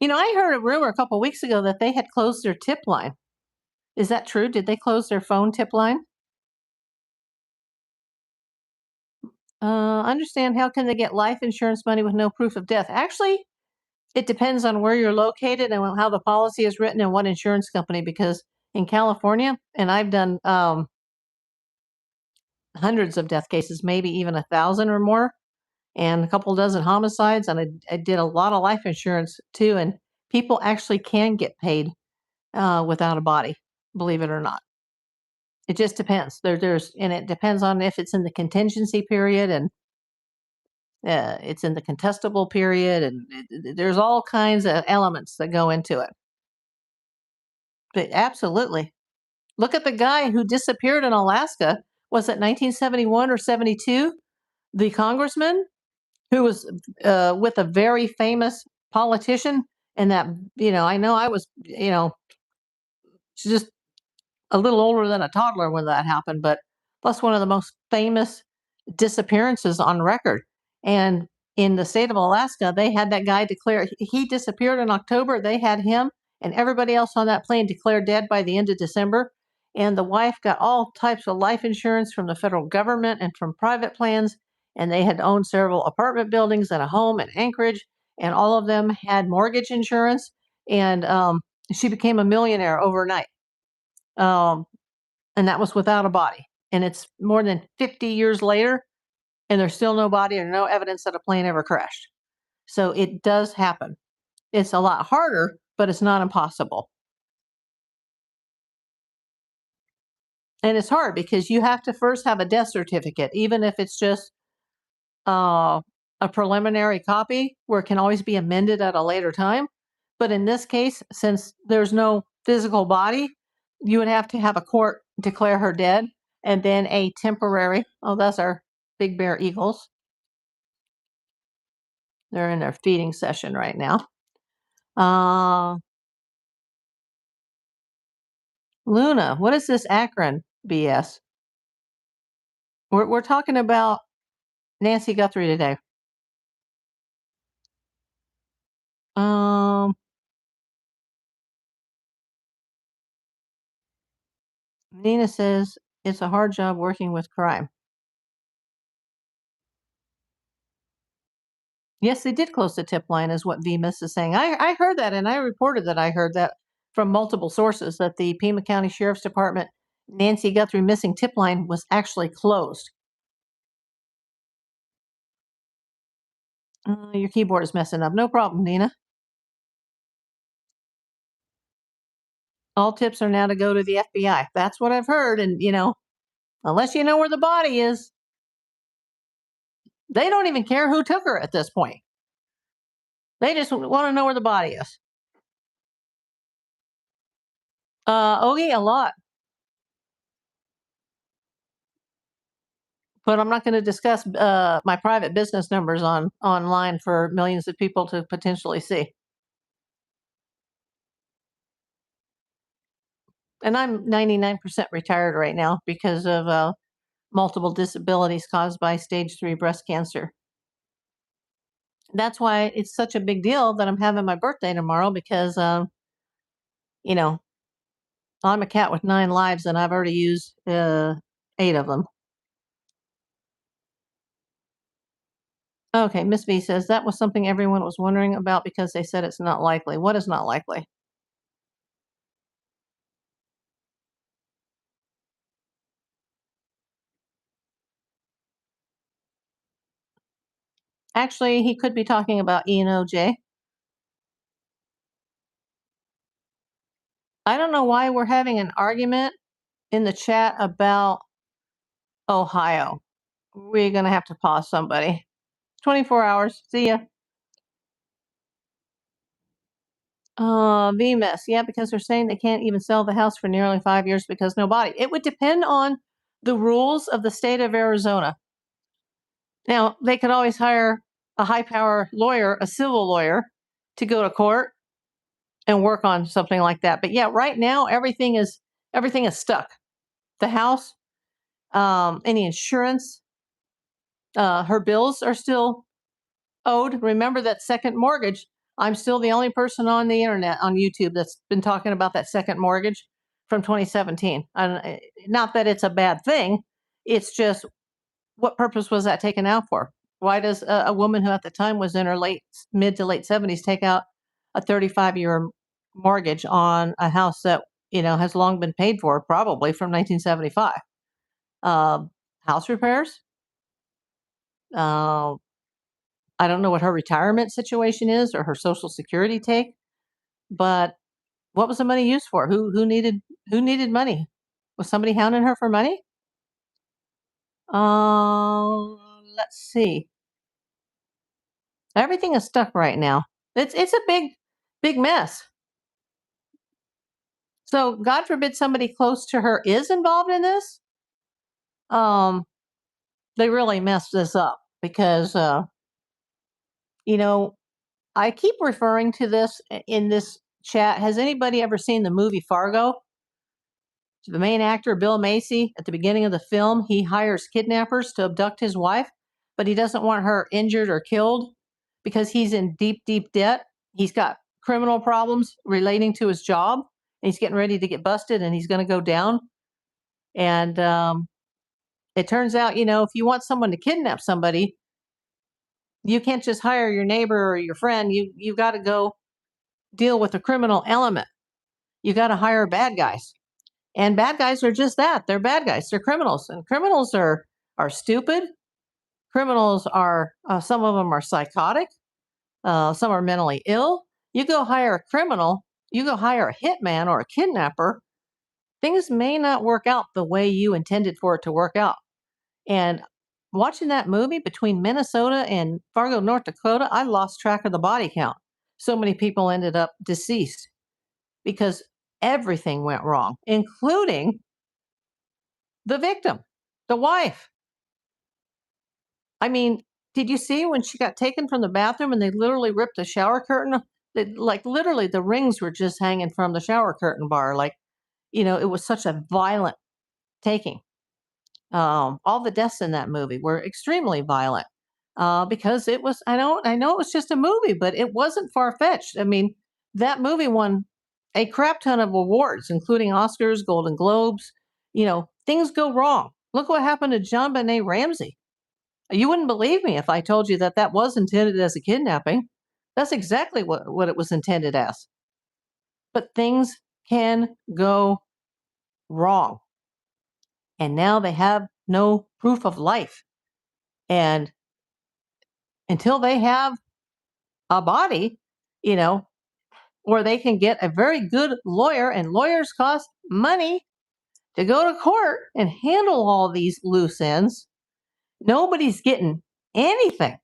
S1: I heard a rumor a couple weeks ago that they had closed their tip line. Is that true? Did they close their phone tip line? Understand how can they get life insurance money with no proof of death? Actually, it depends on where you're located and how the policy is written and what insurance company. Because in California, and I've done hundreds of death cases, maybe even 1,000 or more, and a couple dozen homicides, and I did a lot of life insurance too. And people actually can get paid without a body, believe it or not. It just depends. And it depends on if it's in the contingency period and it's in the contestable period, and there's all kinds of elements that go into it. But absolutely, look at the guy who disappeared in Alaska. Was it 1971 or 72? The congressman who was with a very famous politician, and that I know I was just a little older than a toddler when that happened, but plus one of the most famous disappearances on record. And in the state of Alaska, they had that guy declare he disappeared in October. They had him and everybody else on that plane declared dead by the end of December. And the wife got all types of life insurance from the federal government and from private plans. And they had owned several apartment buildings and a home in Anchorage. And all of them had mortgage insurance. And she became a millionaire overnight. Um, and that was without a body. And it's more than 50 years later, and there's still no body or no evidence that a plane ever crashed. So it does happen. It's a lot harder, but it's not impossible. And it's hard because you have to first have a death certificate, even if it's just a preliminary copy where it can always be amended at a later time. But in this case, since there's no physical body, you would have to have a court declare her dead and then a temporary, oh, that's our big bear eagles. They're in their feeding session right now. Luna, what is this Akron BS? We're talking about Nancy Guthrie today. Nina says it's a hard job working with crime. Yes, they did close the tip line, is what VMIS is saying. I heard that, and I reported that I heard that from multiple sources that the Pima County Sheriff's Department Nancy Guthrie missing tip line was actually closed. Your keyboard is messing up. No problem, Nina. All tips are now to go to the FBI. That's what I've heard. And, unless you know where the body is, they don't even care who took her at this point. They just want to know where the body is. Okay, a lot. But I'm not going to discuss my private business numbers online for millions of people to potentially see. And I'm 99% retired right now because of multiple disabilities caused by stage 3 breast cancer. That's why it's such a big deal that I'm having my birthday tomorrow because, I'm a cat with 9 lives and I've already used 8 of them. Okay, Miss V says that was something everyone was wondering about because they said it's not likely. What is not likely? Actually, he could be talking about ENOJ. I don't know why we're having an argument in the chat about Ohio. We're going to have to pause somebody. 24 hours. See ya. VMS. Yeah, because they're saying they can't even sell the house for nearly 5 years because nobody. It would depend on the rules of the state of Arizona. Now, they could always hire a high power lawyer, a civil lawyer, to go to court and work on something like that. But yeah, right now everything is stuck. The house, any insurance, her bills are still owed. Remember that second mortgage. I'm still the only person on the internet on YouTube that's been talking about that second mortgage from 2017. And not that it's a bad thing. It's just, what purpose was that taken out for? Why does a woman who at the time was in her mid to late 70s take out a 35-year mortgage on a house that has long been paid for, probably from 1975? House repairs. I don't know what her retirement situation is or her Social Security take, but what was the money used for? Who needed money? Was somebody hounding her for money? Let's see. Everything is stuck right now. It's a big mess. So God forbid somebody close to her is involved in this. They really messed this up because I keep referring to this in this chat. Has anybody ever seen the movie Fargo? The main actor, Bill Macy, at the beginning of the film, he hires kidnappers to abduct his wife, but he doesn't want her injured or killed because he's in deep, deep debt. He's got criminal problems relating to his job. And he's getting ready to get busted and he's going to go down. And it turns out, if you want someone to kidnap somebody, you can't just hire your neighbor or your friend. You got to go deal with the criminal element. You got to hire bad guys. And bad guys are just that. They're bad guys. They're criminals. And criminals are stupid. Criminals are, some of them are psychotic. Some are mentally ill. You go hire a criminal, you go hire a hitman or a kidnapper, things may not work out the way you intended for it to work out. And watching that movie between Minnesota and Fargo, North Dakota, I lost track of the body count. So many people ended up deceased because everything went wrong, including the victim, the wife. I mean, did you see when she got taken from the bathroom and they literally ripped the shower curtain? Like literally the rings were just hanging from the shower curtain bar. Like, it was such a violent taking. All the deaths in that movie were extremely violent because it was. I know it was just a movie, but it wasn't far fetched. I mean, that movie won a crap ton of awards, including Oscars, Golden Globes. Things go wrong. Look what happened to John Benet Ramsey. You wouldn't believe me if I told you that was intended as a kidnapping. That's exactly what it was intended as. But things can go wrong. And now they have no proof of life. And until they have a body, or they can get a very good lawyer, and lawyers cost money to go to court and handle all these loose ends, nobody's getting anything.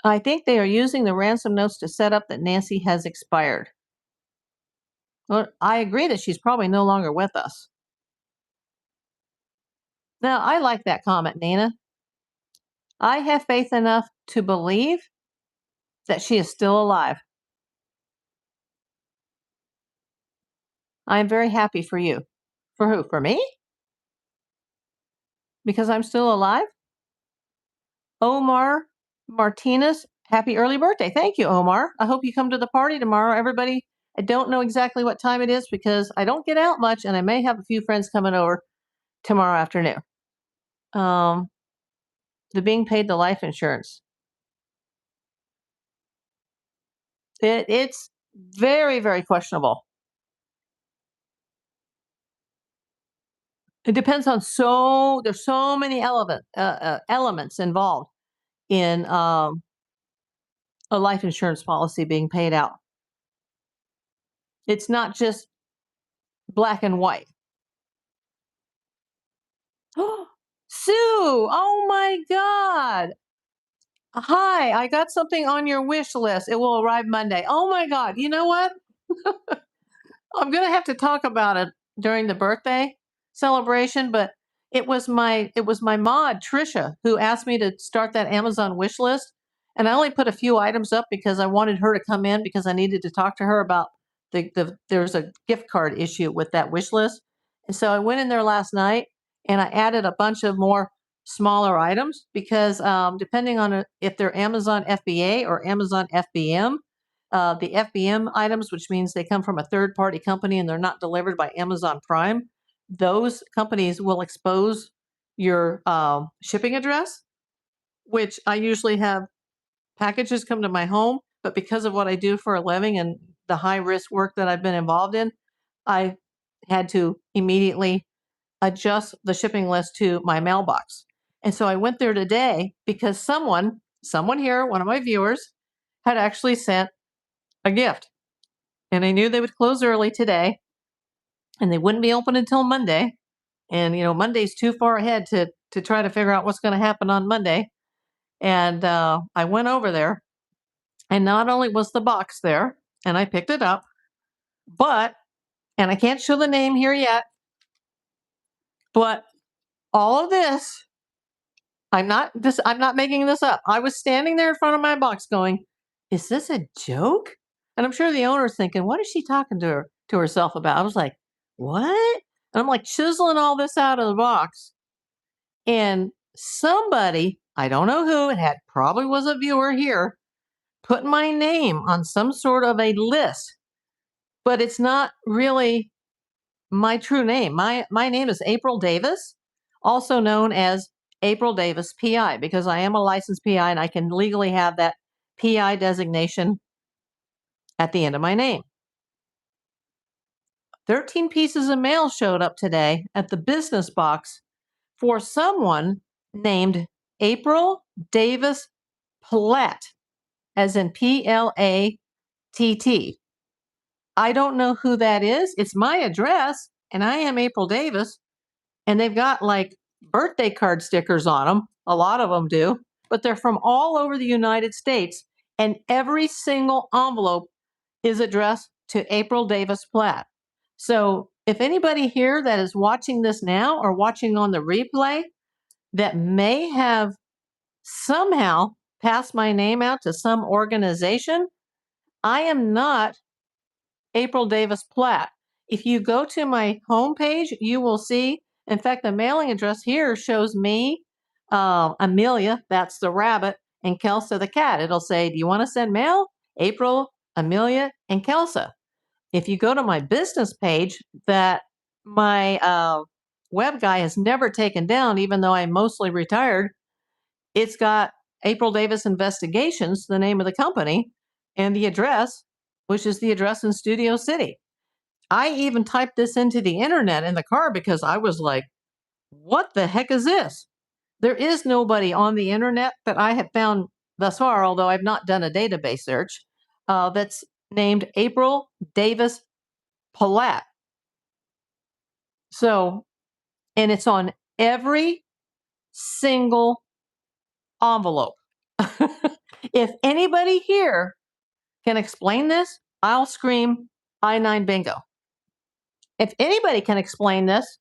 S1: I think they are using the ransom notes to set up that Nancy has expired. Well, I agree that she's probably no longer with us. Now, I like that comment, Nina. I have faith enough to believe that she is still alive. I am very happy for you. For who? For me? Because I'm still alive? Omar Martinez, happy early birthday. Thank you, Omar. I hope you come to the party tomorrow. Everybody, I don't know exactly what time it is because I don't get out much and I may have a few friends coming over tomorrow afternoon. The being paid the life insurance. It's very, very questionable. It depends on there's so many elements involved in a life insurance policy being paid out. It's not just black and white. Sue, oh my God. Hi, I got something on your wish list. It will arrive Monday. Oh my God. You know what? I'm going to have to talk about it during the birthday celebration, but it was my mod Trisha who asked me to start that Amazon wish list, and I only put a few items up because I wanted her to come in because I needed to talk to her about there's a gift card issue with that wish list. And so I went in there last night and I added a bunch of more smaller items because depending on if they're Amazon FBA or Amazon FBM, the FBM items, which means they come from a third party company and they're not delivered by Amazon Prime, those companies will expose your shipping address, which I usually have packages come to my home. But because of what I do for a living and the high risk work that I've been involved in, I had to immediately adjust the shipping list to my mailbox. And so I went there today because someone here, one of my viewers, had actually sent a gift. And I knew they would close early today and they wouldn't be open until Monday. And, Monday's too far ahead to try to figure out what's going to happen on Monday. And I went over there and not only was the box there and I picked it up, but, and I can't show the name here yet, but all of this, I'm not making this up. I was standing there in front of my box going, is this a joke? And I'm sure the owner's thinking, what is she talking to herself about? I was like, what? And I'm like chiseling all this out of the box. And somebody, I don't know who, it had probably was a viewer here, put my name on some sort of a list, but it's not really my true name. My name is April Davis, also known as April Davis PI, because I am a licensed PI and I can legally have that PI designation at the end of my name. 13 pieces of mail showed up today at the business box for someone named April Davis Platt, as in Platt. I don't know who that is. It's my address, and I am April Davis. And they've got like birthday card stickers on them. A lot of them do, but they're from all over the United States. And every single envelope is addressed to April Davis Platt. So if anybody here that is watching this now or watching on the replay that may have somehow passed my name out to some organization, I am not April Davis Platt. If you go to my homepage, you will see, in fact, the mailing address here shows me, Amelia, that's the rabbit, and Kelsa the cat. It'll say, do you want to send mail? April, Amelia, and Kelsa. If you go to my business page that my web guy has never taken down, even though I'm mostly retired, it's got April Davis Investigations, the name of the company, and the address, which is the address in Studio City. I even typed this into the internet in the car because I was like, what the heck is this? There is nobody on the internet that I have found thus far, although I've not done a database search, that's named April Davis Platt. So, and it's on every single envelope. If anybody here can explain this, I'll scream I-9 bingo. If anybody can explain this,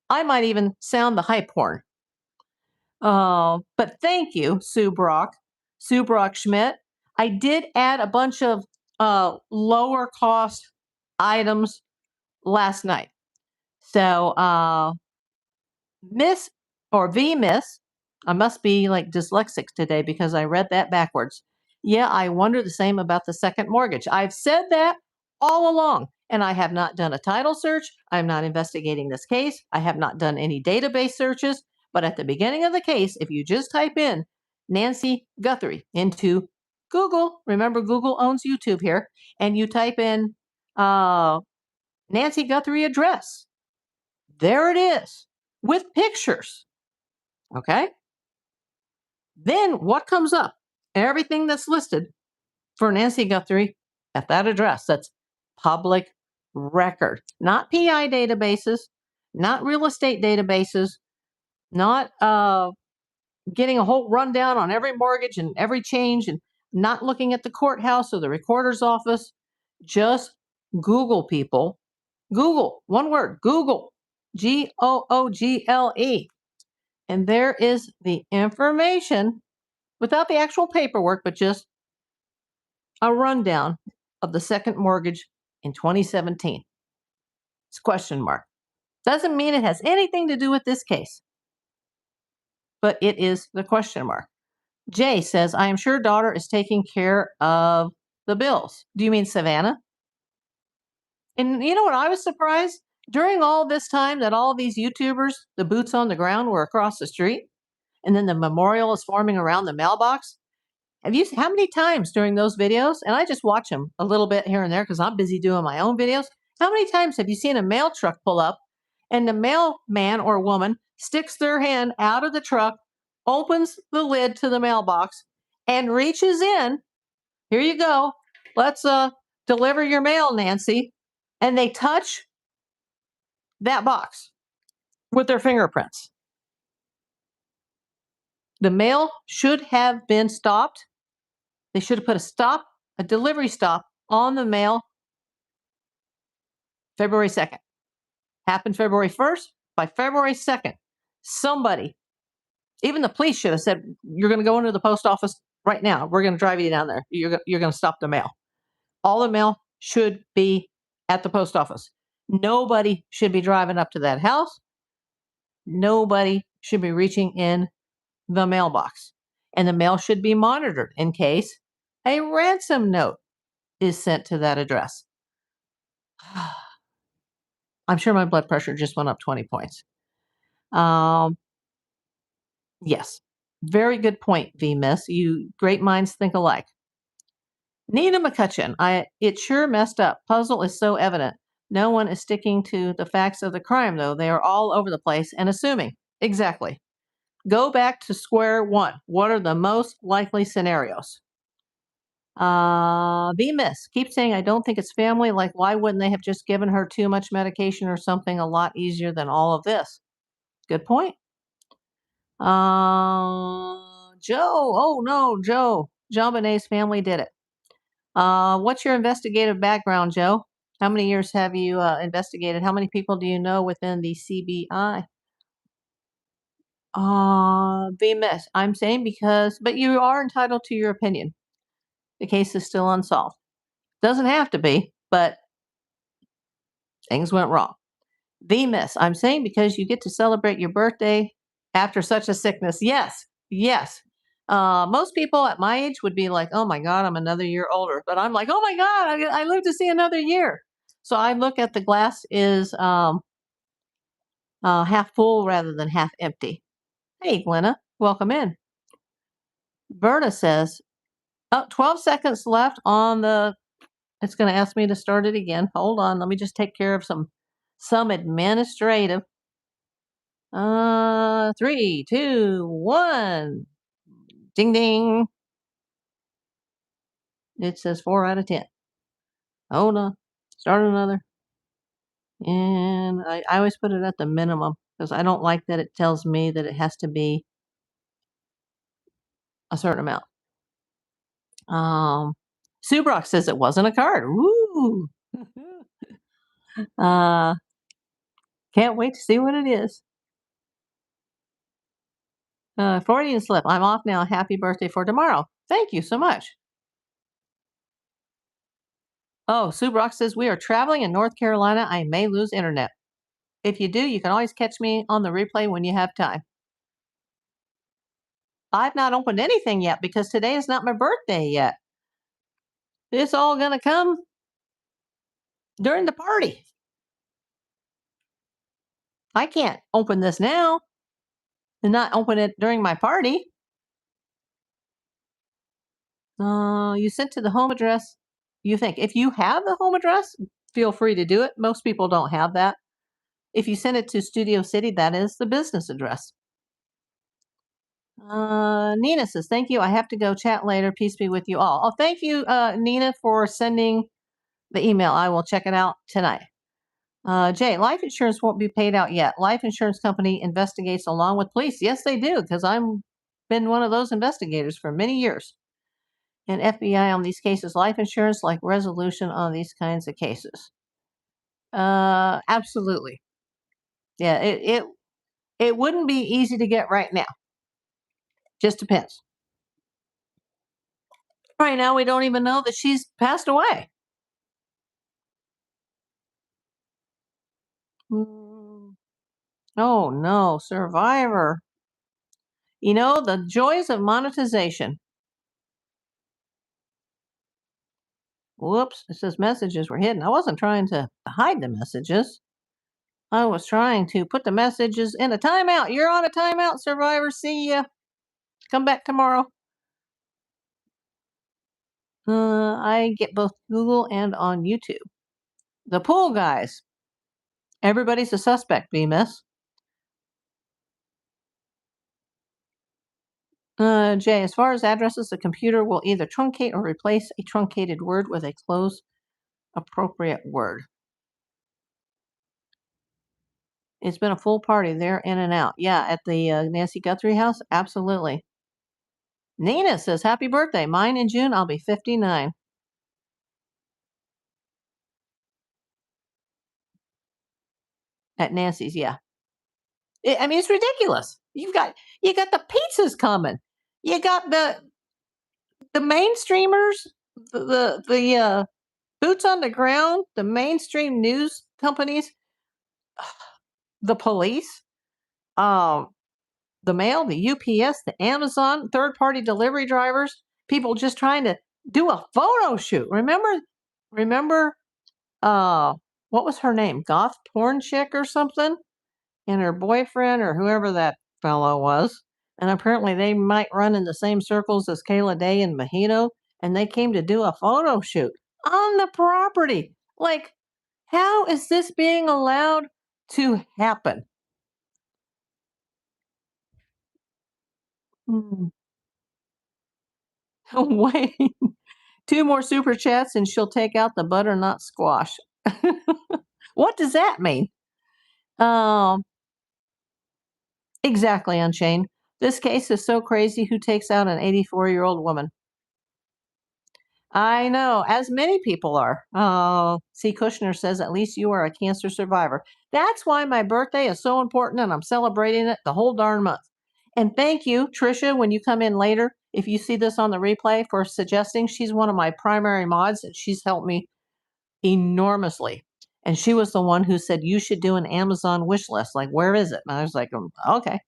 S1: I might even sound the hype horn. But thank you, Sue Brock Schmidt. I did add a bunch of lower cost items last night. So Miss or V Miss, I must be like dyslexic today because I read that backwards. Yeah, I wonder the same about the second mortgage. I've said that all along, and I have not done a title search. I'm not investigating this case. I have not done any database searches. But at the beginning of the case, if you just type in Nancy Guthrie into Google, remember Google owns YouTube here, and you type in Nancy Guthrie address, there it is with pictures. Okay. Then what comes up? Everything that's listed for Nancy Guthrie at that address. That's public record, not PI databases, not real estate databases, not getting a whole rundown on every mortgage and every change, and not looking at the courthouse or the recorder's office. Just Google, people. Google, one word, Google, Google. And there is the information without the actual paperwork, but just a rundown of the second mortgage in 2017. It's question mark. Doesn't mean it has anything to do with this case, but it is the question mark. Jay says, I am sure daughter is taking care of the bills. Do you mean Savannah? And you know what? I was surprised during all this time that all these YouTubers, the boots on the ground, were across the street, and then the memorial is forming around the mailbox. Have you, how many times during those videos, and I just watch them a little bit here and there because I'm busy doing my own videos. How many times have you seen a mail truck pull up and the mailman or woman sticks their hand out of the truck, opens the lid to the mailbox, and reaches in? Here you go. Let's deliver your mail, Nancy. And they touch that box with their fingerprints. The mail should have been stopped. They should have put a delivery stop on the mail February 2nd. Happened February 1st. By February 2nd, somebody, even the police should have said, you're going to go into the post office right now. We're going to drive you down there. You're going to stop the mail. All the mail should be at the post office. Nobody should be driving up to that house. Nobody should be reaching in the mailbox. And the mail should be monitored in case a ransom note is sent to that address. I'm sure my blood pressure just went up 20 points. Yes. Very good point, V Miss. You great minds think alike. Nina McCutcheon, it sure messed up. Puzzle is so evident. No one is sticking to the facts of the crime, though. They are all over the place and assuming. Exactly. Go back to square one. What are the most likely scenarios? B Miss, keep saying I don't think it's family. Like, why wouldn't they have just given her too much medication or something a lot easier than all of this? Good point. Joe. Oh no, Joe. Jean Benet's family did it. What's your investigative background, Joe? How many years have you investigated? How many people do you know within the CBI? VMS. I'm saying because, but you are entitled to your opinion. The case is still unsolved. Doesn't have to be, but things went wrong. VMS. I'm saying because you get to celebrate your birthday after such a sickness. Yes, yes. Most people at my age would be like, "Oh my God, I'm another year older," but I'm like, "Oh my God, I live to see another year." So I look at the glass is half full rather than half empty. Hey, Glenna, welcome in. Berta says, "Oh, 12 seconds left on the." It's going to ask me to start it again. Hold on, let me just take care of some administrative. 3, 2, 1. Ding ding. It says 4 out of 10. Hold on. Start another. And I always put it at the minimum because I don't like that it tells me that it has to be a certain amount. Sue Brock says it wasn't a card. Woo! Can't wait to see what it is. Freudian slip. I'm off now. Happy birthday for tomorrow. Thank you so much. Oh, Sue Brock says we are traveling in North Carolina. I may lose internet. If you do, you can always catch me on the replay when you have time. I've not opened anything yet because today is not my birthday yet. It's all going to come during the party. I can't open this now and not open it during my party. You sent to the home address. You think if you have the home address, feel free to do it. Most people don't have that. If you send it to Studio City, that is the business address. Nina says, thank you. I have to go chat later. Peace be with you all. Oh, thank you, Nina, for sending the email. I will check it out tonight. Jay, life insurance won't be paid out yet. Life insurance company investigates along with police. Yes, they do, because I've been one of those investigators for many years. And FBI on these cases, life insurance, like resolution on these kinds of cases. Absolutely. Yeah, it wouldn't be easy to get right now. Just depends. Right now, we don't even know that she's passed away. Oh no, Survivor. You know, the joys of monetization. Whoops, it says messages were hidden. I wasn't trying to hide the messages. I was trying to put the messages in a timeout. You're on a timeout, Survivor. See ya. Come back tomorrow. I get both Google and on YouTube. The pool guys. Everybody's a suspect, VMS. Jay, as far as addresses, the computer will either truncate or replace a truncated word with a close appropriate word. It's been a full party there, in and out. Yeah, at the Nancy Guthrie house, absolutely. Nina says, happy birthday. Mine in June, I'll be 59. At Nancy's, yeah. I mean, it's ridiculous. You got the pizzas coming. You got the mainstreamers, the Boots on the ground, the mainstream news companies, the police, um, the mail, the UPS, the Amazon, third party delivery drivers, people just trying to do a photo shoot. Remember, uh, what was her name? Goth porn chick or something? And her boyfriend or whoever that fellow was. And apparently they might run in the same circles as Kayla Day and Mojito. And they came to do a photo shoot on the property. Like, how is this being allowed to happen? Hmm. Wait, two more super chats and she'll take out the butternut squash. What does that mean? Um, exactly, Unchained. This case is so crazy. Who takes out an 84-year-old woman? I know, as many people are. Oh, see, Kushner says, at least you are a cancer survivor. That's why my birthday is so important and I'm celebrating it the whole darn month. And thank you, Trisha, when you come in later, if you see this on the replay, for suggesting she's one of my primary mods and she's helped me enormously. And she was the one who said, you should do an Amazon wish list. Like, where is it? And I was like, okay.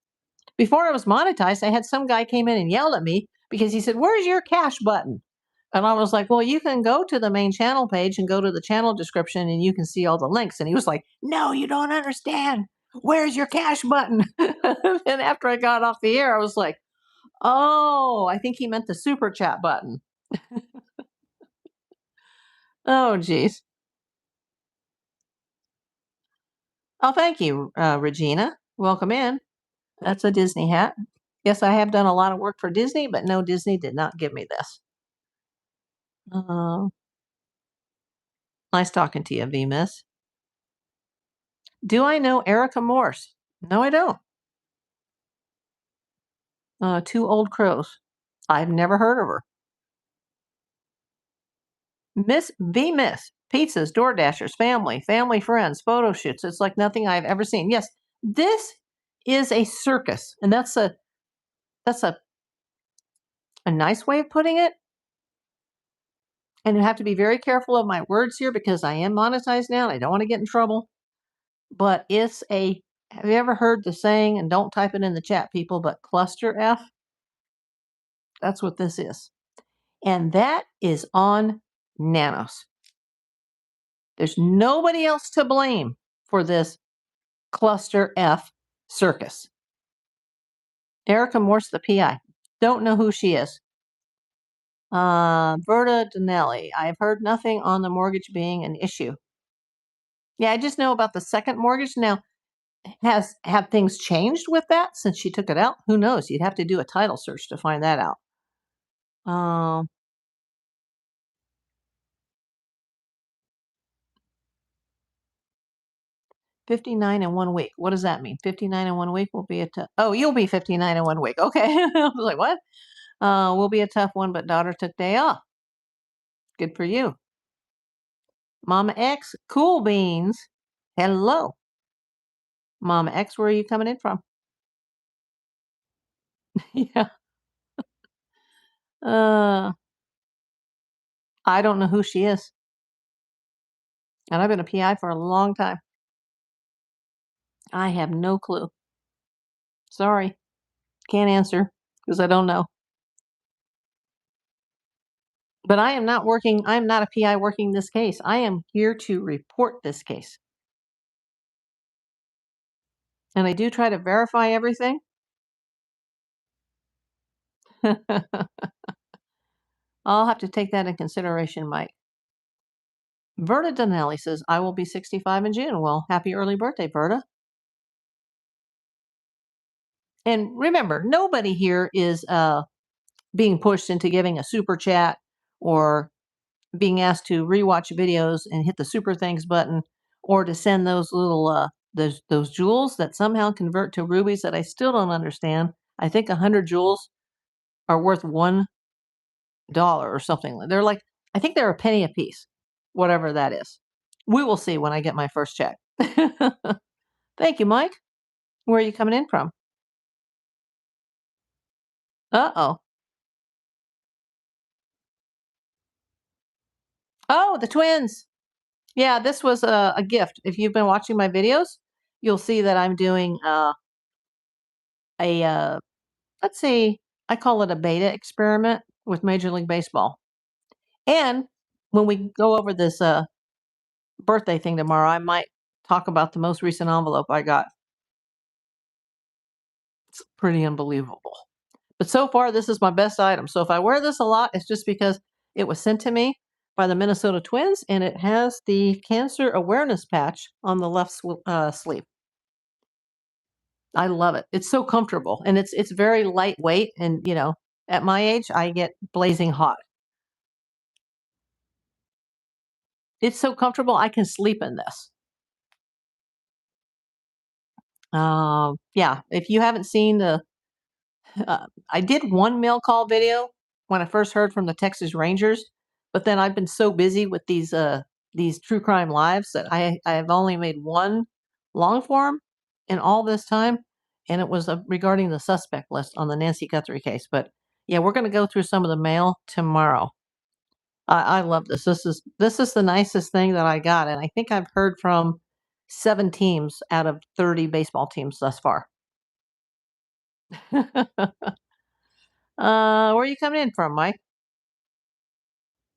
S1: Before I was monetized, I had some guy came in and yelled at me because he said, where's your cash button? And I was like, well, you can go to the main channel page and go to the channel description and you can see all the links. And he was like, no, you don't understand. Where's your cash button? And after I got off the air, I was like, oh, I think he meant the super chat button. Oh, geez. Oh, thank you, Regina. Welcome in. That's a Disney hat. Yes, I have done a lot of work for Disney, but no, Disney did not give me this. Nice talking to you, V Miss. Do I know Erica Morse? No, I don't. Two Old Crows. I've never heard of her. Miss V Miss. Pizzas, Door Dashers, family friends, photo shoots. It's like nothing I've ever seen. Yes, this is a circus, and that's a nice way of putting it. And you have to be very careful of my words here because I am monetized now and I don't want to get in trouble. But it's a have you ever heard the saying, and don't type it in the chat, people, but cluster F? That's what this is. And that is on Nanos. There's nobody else to blame for this cluster F circus. Erica Morse, the PI. Don't know who she is. Berta Donnelly. I've heard nothing on the mortgage being an issue. Yeah, I just know about the second mortgage. Now, have things changed with that since she took it out? Who knows? You'd have to do a title search to find that out. 59 in 1 week. What does that mean? 59 in 1 week will be a tough. Oh, you'll be 59 in 1 week. Okay. I was like, what? Will be a tough one, but daughter took day off. Good for you. Mama X, cool beans. Hello. Mama X, where are you coming in from? Yeah. I don't know who she is. And I've been a PI for a long time. I have no clue. Sorry. Can't answer because I don't know. But I am not working. I am not a PI working this case. I am here to report this case. And I do try to verify everything. I'll have to take that in consideration, Mike. Verta Donnelly says, I will be 65 in June. Well, happy early birthday, Verta. And remember, nobody here is being pushed into giving a super chat or being asked to rewatch videos and hit the super thanks button or to send those little those jewels that somehow convert to rubies that I still don't understand. I think 100 jewels are worth $1 or something. They're like, I think they're a penny a piece, whatever that is. We will see when I get my first check. Thank you, Mike. Where are you coming in from? Uh-oh. Oh, the twins. Yeah, this was a gift. If you've been watching my videos, you'll see that I'm doing a let's see, I call it a beta experiment with Major League Baseball. And when we go over this birthday thing tomorrow, I might talk about the most recent envelope I got. It's pretty unbelievable. But so far, this is my best item. So if I wear this a lot, it's just because it was sent to me by the Minnesota Twins, and it has the cancer awareness patch on the left sleeve. I love it. It's so comfortable, and it's very lightweight. And at my age, I get blazing hot. It's so comfortable. I can sleep in this. Yeah. If you haven't seen I did one mail call video when I first heard from the Texas Rangers, but then I've been so busy with these true crime lives that I have only made one long form in all this time, and it was regarding the suspect list on the Nancy Guthrie case. But yeah, we're going to go through some of the mail tomorrow. I love this. This is the nicest thing that I got, and I think I've heard from 7 teams out of 30 baseball teams thus far. Where are you coming in from, Mike?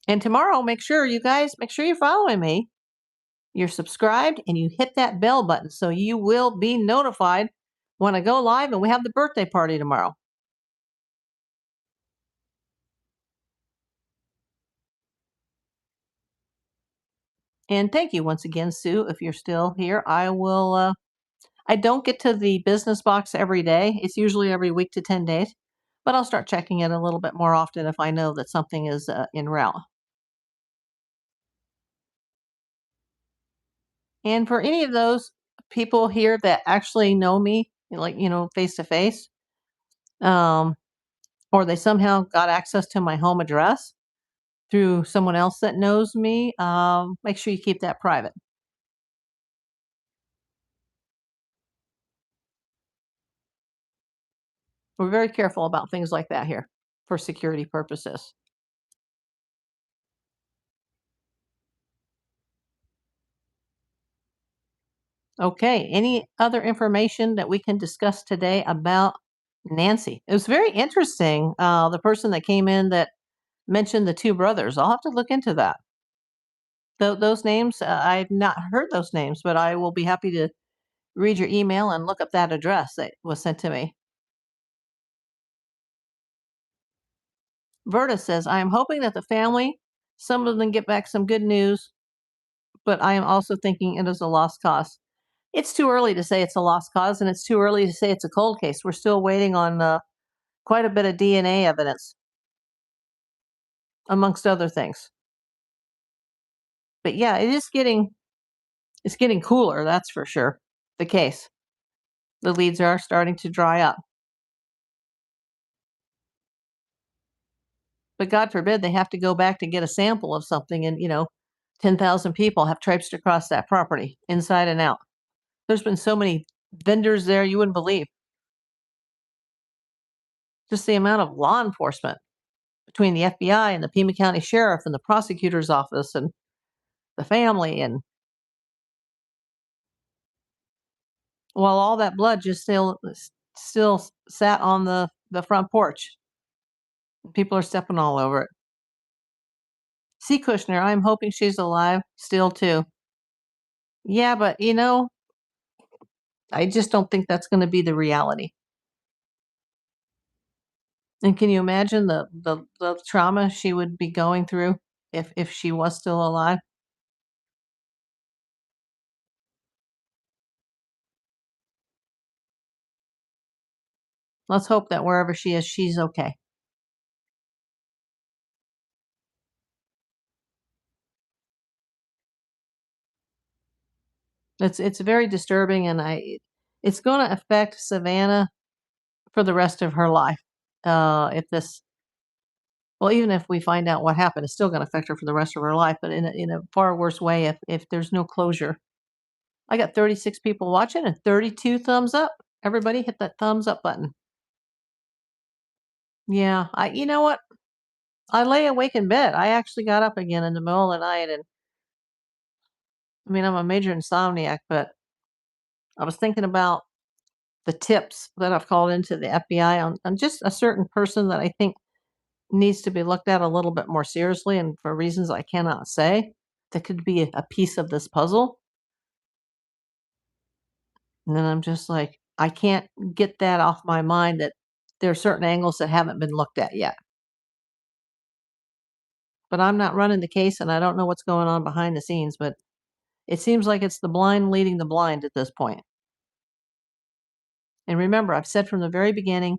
S1: And tomorrow, make sure you're following me. You're subscribed and you hit that bell button so you will be notified when I go live and we have the birthday party tomorrow. And thank you once again, Sue, if you're still here. I don't get to the business box every day. It's usually every week to 10 days, but I'll start checking it a little bit more often if I know that something is en route. And for any of those people here that actually know me, like, face to face, um, or they somehow got access to my home address through someone else that knows me, make sure you keep that private. We're very careful about things like that here for security purposes. Okay, any other information that we can discuss today about Nancy? It was very interesting. The person that came in that mentioned the two brothers. I'll have to look into that. Those names, I've not heard those names, but I will be happy to read your email and look up that address that was sent to me. Verta says, I am hoping that the family, some of them get back some good news, but I am also thinking it is a lost cause. It's too early to say it's a lost cause, and it's too early to say it's a cold case. We're still waiting on quite a bit of DNA evidence, amongst other things. But yeah, it's getting cooler, that's for sure. The case. The leads are starting to dry up. But God forbid they have to go back to get a sample of something, and 10,000 people have traipsed across that property inside and out. There's been so many vendors there you wouldn't believe. Just the amount of law enforcement between the FBI and the Pima County Sheriff and the prosecutor's office and the family, and while all that blood just still sat on the front porch. People are stepping all over it. See, Kushner, I'm hoping she's alive still too. Yeah, but I just don't think that's going to be the reality. And can you imagine the trauma she would be going through if she was still alive? Let's hope that wherever she is, she's okay. It's very disturbing, and it's going to affect Savannah for the rest of her life. If this, well, even if we find out what happened, it's still going to affect her for the rest of her life, but in a far worse way if there's no closure. I got 36 people watching and 32 thumbs up. Everybody hit that thumbs up button. Yeah, you know what? I lay awake in bed. I actually got up again in the middle of the night, and I mean, I'm a major insomniac, but I was thinking about the tips that I've called into the FBI on just a certain person that I think needs to be looked at a little bit more seriously, and for reasons I cannot say, that could be a piece of this puzzle. And then I'm just like, I can't get that off my mind that there are certain angles that haven't been looked at yet. But I'm not running the case, and I don't know what's going on behind the scenes, but it seems like it's the blind leading the blind at this point. And remember, I've said from the very beginning,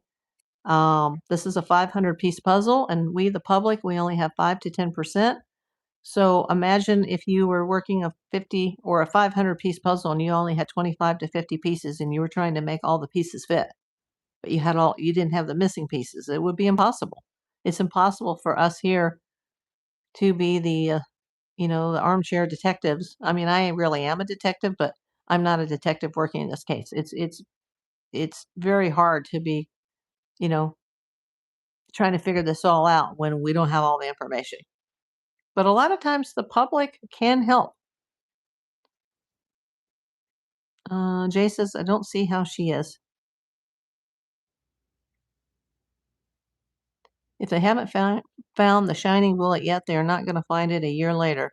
S1: this is a 500-piece puzzle, and we, the public, we only have 5 to 10%. So imagine if you were working a 50 or a 500-piece puzzle and you only had 25 to 50 pieces, and you were trying to make all the pieces fit, but you didn't have the missing pieces. It would be impossible. It's impossible for us here to be the armchair detectives. I mean, I really am a detective, but I'm not a detective working in this case. It's very hard to be, you know, trying to figure this all out when we don't have all the information. But a lot of times the public can help. Jay says, I don't see how she is. If they haven't found the shining bullet yet, they are not going to find it a year later.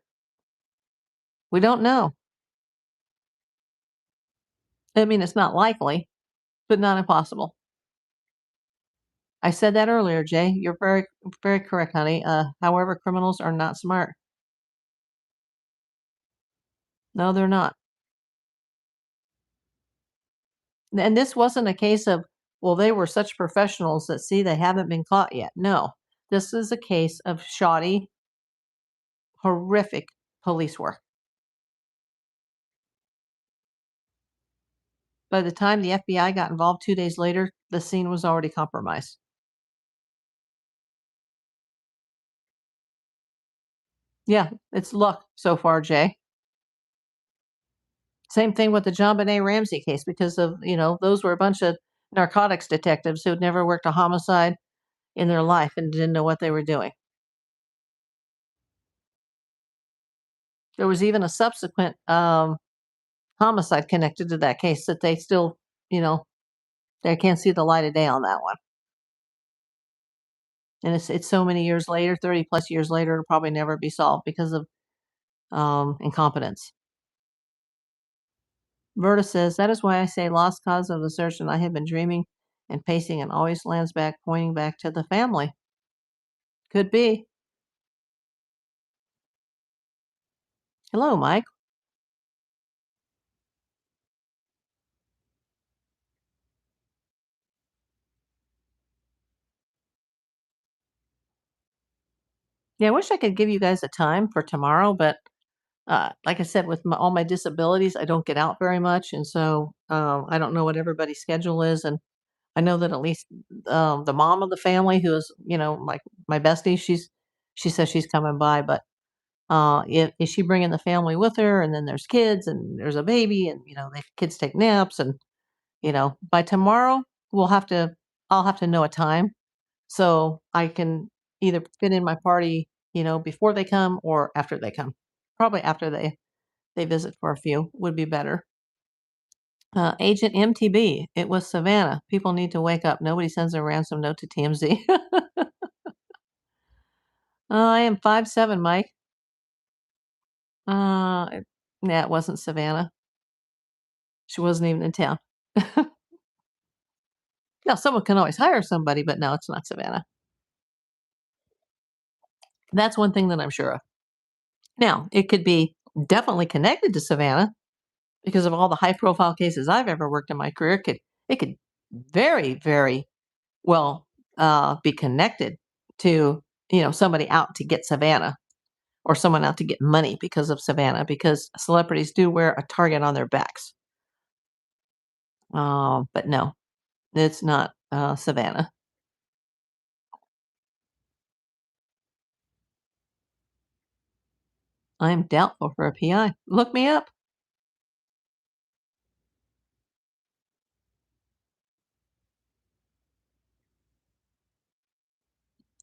S1: We don't know. I mean, it's not likely, but not impossible. I said that earlier, Jay. You're very, very correct, honey. However, criminals are not smart. No, they're not. And this wasn't a case of, well, they were such professionals that, see, they haven't been caught yet. No, this is a case of shoddy, horrific police work. By the time the FBI got involved 2 days later, the scene was already compromised. Yeah, it's luck so far, Jay. Same thing with the John Benet Ramsey case, because those were a bunch of narcotics detectives who had never worked a homicide in their life and didn't know what they were doing. There was even a subsequent homicide connected to that case that they still, they can't see the light of day on that one. And it's so many years later, 30 plus years later, it'll probably never be solved because of incompetence. Verta says, that is why I say lost cause of the search, and I have been dreaming and pacing and always lands back, pointing back to the family. Could be. Hello, Mike. Yeah, I wish I could give you guys a time for tomorrow, but like I said, with all my disabilities, I don't get out very much, and so I don't know what everybody's schedule is. And I know that at least the mom of the family, who is like my bestie, she says she's coming by, but is she bringing the family with her? And then there's kids, and there's a baby, and the kids take naps, and by tomorrow I'll have to know a time so I can either fit in my party, before they come or after they come. Probably after they visit for a few would be better. Agent MTB, it was Savannah. People need to wake up. Nobody sends a ransom note to TMZ. I am 5'7", Mike. Yeah, it wasn't Savannah. She wasn't even in town. Now, someone can always hire somebody, but no, it's not Savannah. That's one thing that I'm sure of. Now, it could be definitely connected to Savannah because of all the high profile cases I've ever worked in my career. It could very, very well be connected to, somebody out to get Savannah, or someone out to get money because of Savannah, because celebrities do wear a target on their backs. But no, it's not Savannah. I'm doubtful for a PI. Look me up.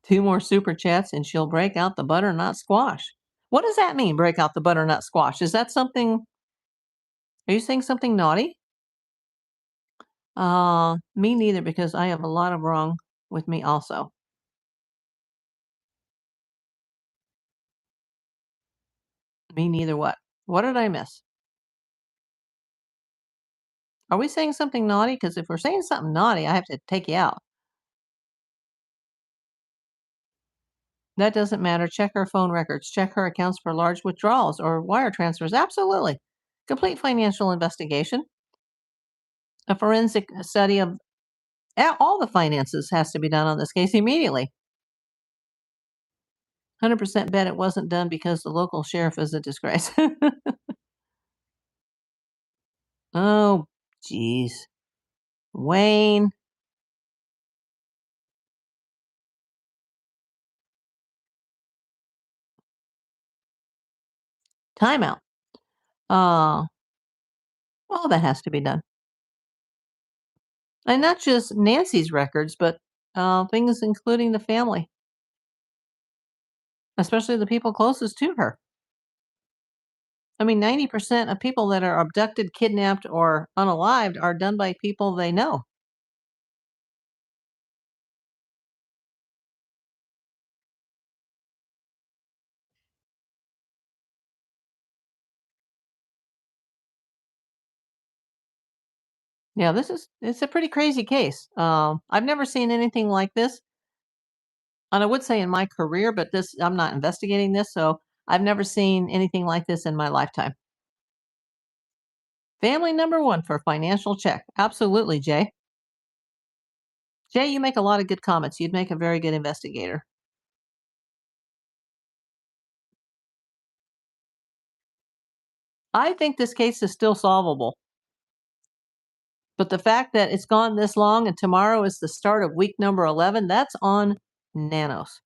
S1: 2 more super chats and she'll break out the butternut squash. What does that mean, break out the butternut squash? Is that something are you saying something naughty? Me neither, because I have a lot of wrong with me also. Me neither what? What did I miss? Are we saying something naughty? Because if we're saying something naughty, I have to take you out. That doesn't matter. Check her phone records. Check her accounts for large withdrawals or wire transfers. Absolutely. Complete financial investigation. A forensic study of all the finances has to be done on this case immediately. 100% bet it wasn't done because the local sheriff is a disgrace. Oh, jeez. Wayne. Timeout. Uh, all that has to be done. And not just Nancy's records, but things including the family, especially the people closest to her. I mean, 90% of people that are abducted, kidnapped, or unalived are done by people they know. Yeah, it's a pretty crazy case. I've never seen anything like this, and I would say in my career, but this I'm not investigating this, so I've never seen anything like this in my lifetime. Family number one for financial check. Absolutely, Jay. Jay, you make a lot of good comments. You'd make a very good investigator. I think this case is still solvable. But the fact that it's gone this long and tomorrow is the start of week number 11, that's on Nanos.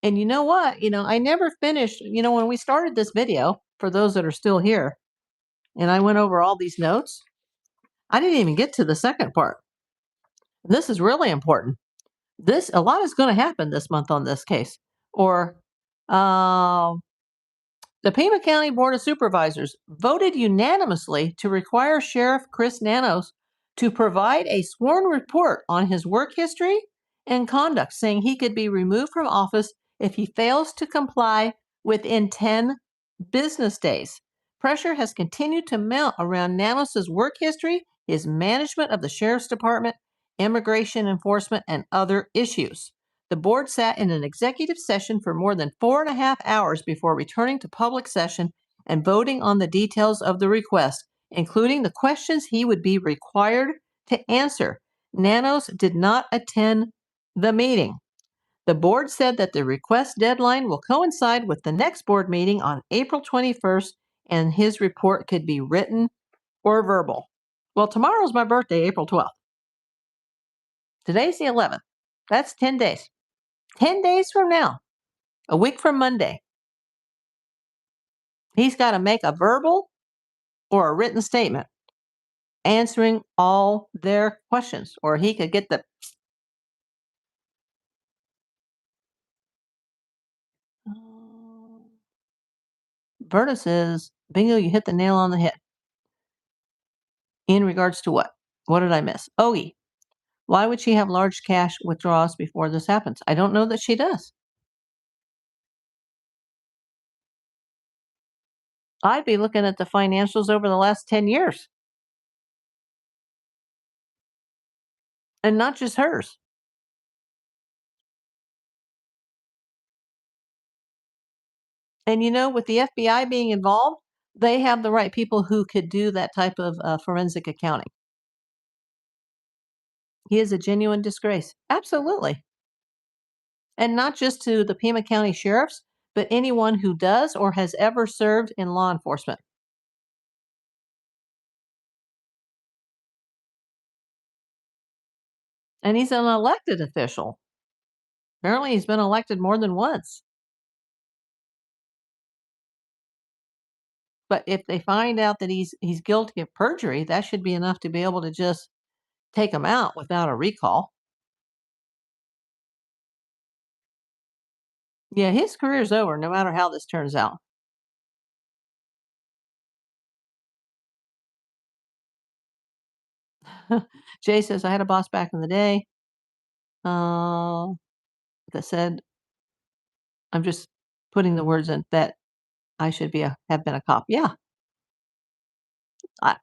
S1: And you know what? I never finished, when we started this video, for those that are still here, and I went over all these notes, I didn't even get to the second part. This is really important. A lot is going to happen this month on this case. Or uh, the Pima County Board of Supervisors voted unanimously to require Sheriff Chris Nanos to provide a sworn report on his work history and conduct, saying he could be removed from office if he fails to comply within 10 business days. Pressure has continued to mount around Nanos's work history, his management of the Sheriff's Department, immigration enforcement, and other issues. The board sat in an executive session for more than 4.5 hours before returning to public session and voting on the details of the request, including the questions he would be required to answer. Nanos did not attend the meeting. The board said that the request deadline will coincide with the next board meeting on April 21st, and his report could be written or verbal. Well, tomorrow's my birthday, April 12th. Today's the 11th. That's 10 days. 10 days from now, a week from Monday, he's got to make a verbal or a written statement answering all their questions, or he could get the. Verta says, bingo, you hit the nail on the head. In regards to what? What did I miss? Ogie, why would she have large cash withdrawals before this happens? I don't know that she does. I'd be looking at the financials over the last 10 years and not just hers. And with the FBI being involved, they have the right people who could do that type of forensic accounting. He is a genuine disgrace. Absolutely. And not just to the Pima County sheriffs, but anyone who does or has ever served in law enforcement. And he's an elected official. Apparently, he's been elected more than once. But if they find out that he's guilty of perjury, that should be enough to be able to just take him out without a recall. Yeah, his career's over no matter how this turns out. Jay says, I had a boss back in the day uh, that said, I'm just putting the words in that I should have been a cop. Yeah.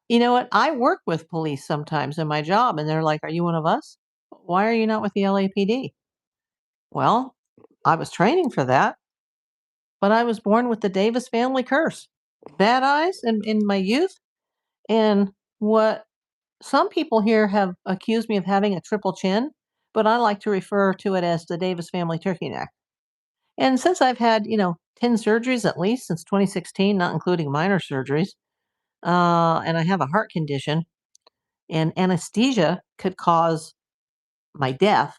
S1: You know what? I work with police sometimes in my job, and they're like, "Are you one of us? Why are you not with the LAPD?" Well, I was training for that, but I was born with the Davis family curse. Bad eyes in my youth. And what some people here have accused me of having a triple chin, but I like to refer to it as the Davis family turkey neck. And since I've had, 10 surgeries at least since 2016, not including minor surgeries, and I have a heart condition, and anesthesia could cause my death.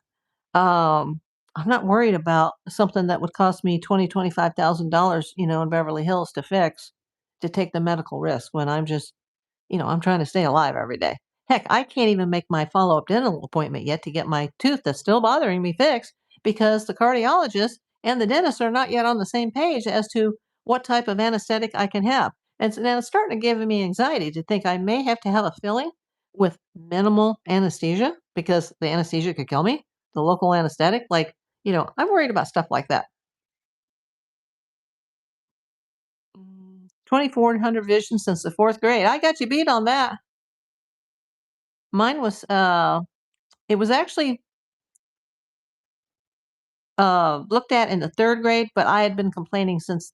S1: Um, I'm not worried about something that would cost me $25,000, in Beverly Hills to fix, to take the medical risk when I'm just, I'm trying to stay alive every day. Heck, I can't even make my follow-up dental appointment yet to get my tooth that's still bothering me fixed because the cardiologist and the dentist are not yet on the same page as to what type of anesthetic I can have. And so now it's starting to give me anxiety to think I may have to have a filling with minimal anesthesia because the anesthesia could kill me, the local anesthetic. Like, I'm worried about stuff like that. 2400 vision since the fourth grade. I got you beat on that. Mine was it was actually looked at in the third grade, but I had been complaining since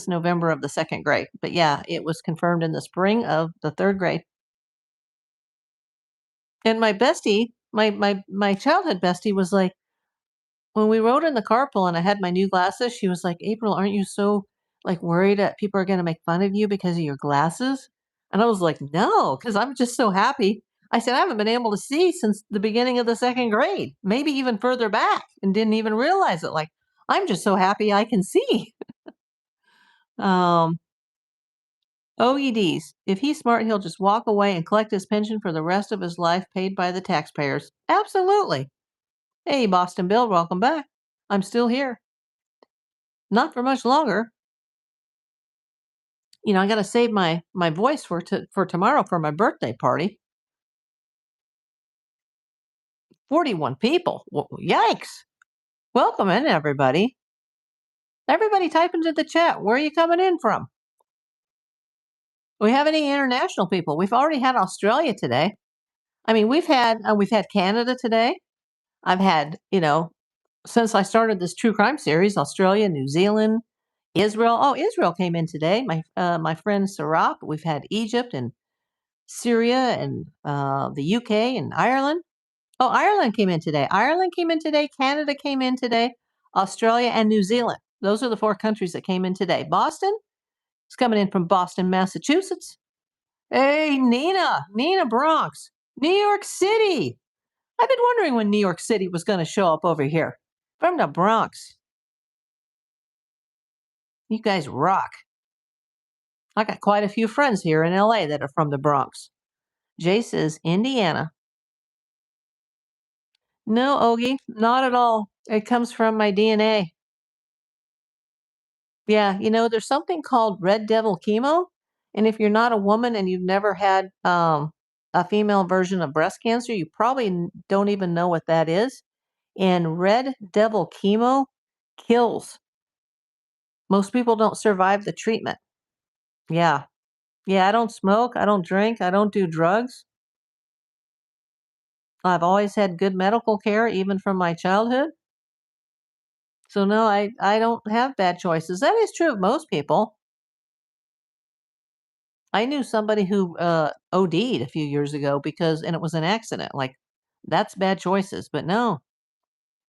S1: November of the second grade. But yeah, it was confirmed in the spring of the third grade. And my bestie, my childhood bestie, was like, when we rode in the carpool and I had my new glasses, she was like, "April, aren't you so like worried that people are going to make fun of you because of your glasses?" And I was like, "No, because I'm just so happy." I said, "I haven't been able to see since the beginning of the second grade, maybe even further back, and didn't even realize it. Like, I'm just so happy I can see." Um, OEDs. If he's smart, he'll just walk away and collect his pension for the rest of his life paid by the taxpayers. Absolutely. Hey, Boston Bill, welcome back. I'm still here. Not for much longer. I got to save my voice for tomorrow for my birthday party. 41 people. Yikes. Welcome in, everybody. Everybody type into the chat. Where are you coming in from? We have any international people? We've already had Australia today. I mean, we've had Canada today. I've had, since I started this true crime series, Australia, New Zealand, Israel. Oh, Israel came in today. My friend Sarah. We've had Egypt and Syria and the UK and Ireland. Oh, Ireland came in today. Ireland came in today. Canada came in today. Australia and New Zealand. Those are the four countries that came in today. Boston is coming in from Boston, Massachusetts. Hey, Nina Bronx, New York City. I've been wondering when New York City was going to show up over here. From the Bronx. You guys rock. I got quite a few friends here in LA that are from the Bronx. Jay says, Indiana. No, Ogie, not at all. It comes from my DNA. Yeah, there's something called red devil chemo. And if you're not a woman and you've never had a female version of breast cancer, you probably don't even know what that is. And red devil chemo kills. Most people don't survive the treatment. Yeah. Yeah, I don't smoke. I don't drink. I don't do drugs. I've always had good medical care, even from my childhood. So, no, I don't have bad choices. That is true of most people. I knew somebody who OD'd a few years ago and it was an accident. Like, that's bad choices. But no,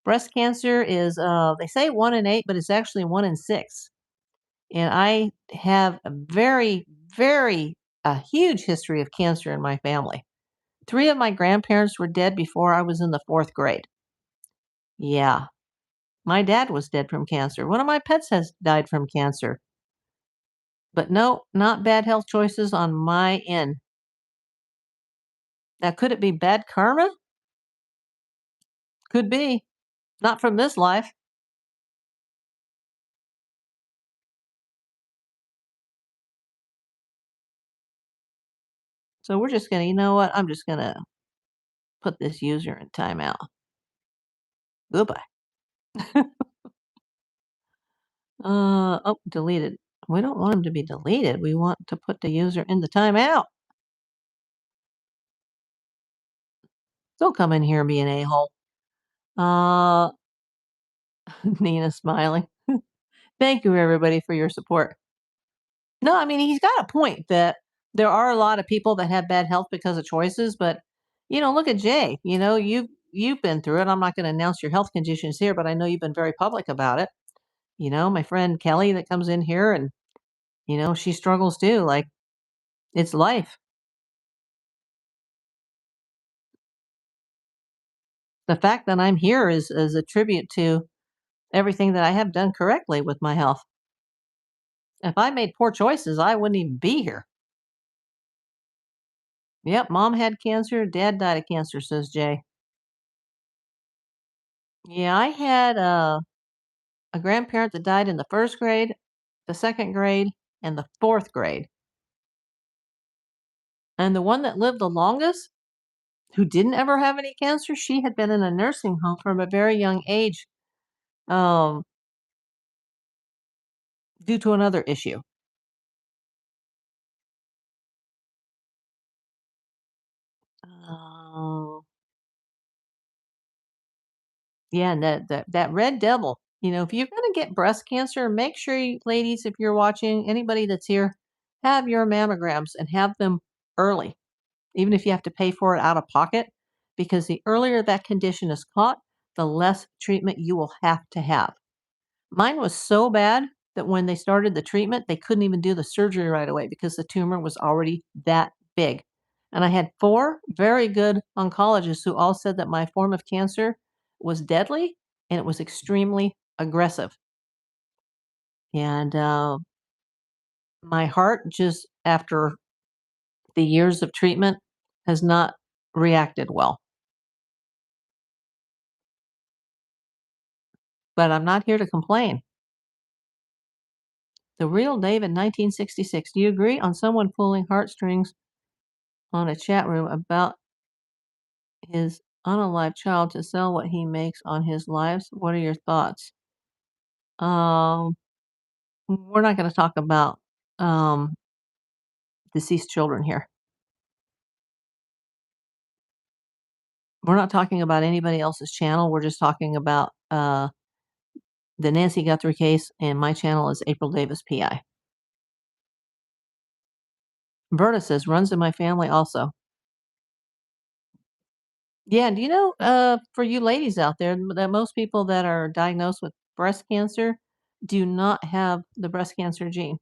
S1: breast cancer is, they say 1 in 8, but it's actually 1 in 6. And I have a very, very, a huge history of cancer in my family. 3 of my grandparents were dead before I was in the fourth grade. Yeah. My dad was dead from cancer. One of my pets has died from cancer. But no, not bad health choices on my end. Now, could it be bad karma? Could be. Not from this life. So we're just gonna, you know what? I'm just gonna put this user in timeout. Goodbye. Oh, deleted. We don't want him to be deleted. We want to put the user in the timeout. Don't come in here and be an a-hole. Uh, Nina smiling. Thank you, everybody, for your support. No, I mean, he's got a point that there are a lot of people that have bad health because of choices, but look at Jay. You've been through it. I'm not going to announce your health conditions here, but I know you've been very public about it. My friend Kelly that comes in here and she struggles too. Like it's life. The fact that I'm here is a tribute to everything that I have done correctly with my health. If I made poor choices, I wouldn't even be here. Yep, mom had cancer, dad died of cancer, says Jay. Yeah, I had a grandparent that died in the first grade, the second grade, and the fourth grade. And the one that lived the longest, who didn't ever have any cancer, she had been in a nursing home from a very young age, um, due to another issue. Oh, yeah, and that red devil. If you're gonna get breast cancer, make sure you, ladies, if you're watching, anybody that's here, have your mammograms and have them early, even if you have to pay for it out of pocket, because the earlier that condition is caught, the less treatment you will have to have. Mine was so bad that when they started the treatment, they couldn't even do the surgery right away because the tumor was already that big. And I had four very good oncologists who all said that my form of cancer was deadly and it was extremely aggressive. And my heart, just after the years of treatment, has not reacted well. But I'm not here to complain. The real David, 1966. Do you agree on someone pulling heartstrings on a chat room about his unalive child to sell what he makes on his lives? What are your thoughts? Um, we're not going to talk about um, deceased children here. We're not talking about anybody else's channel. We're just talking about the Nancy Guthrie case, and my channel is April Davis PI. Berta says runs in my family also. Yeah, and for you ladies out there, that most people that are diagnosed with breast cancer do not have the breast cancer gene.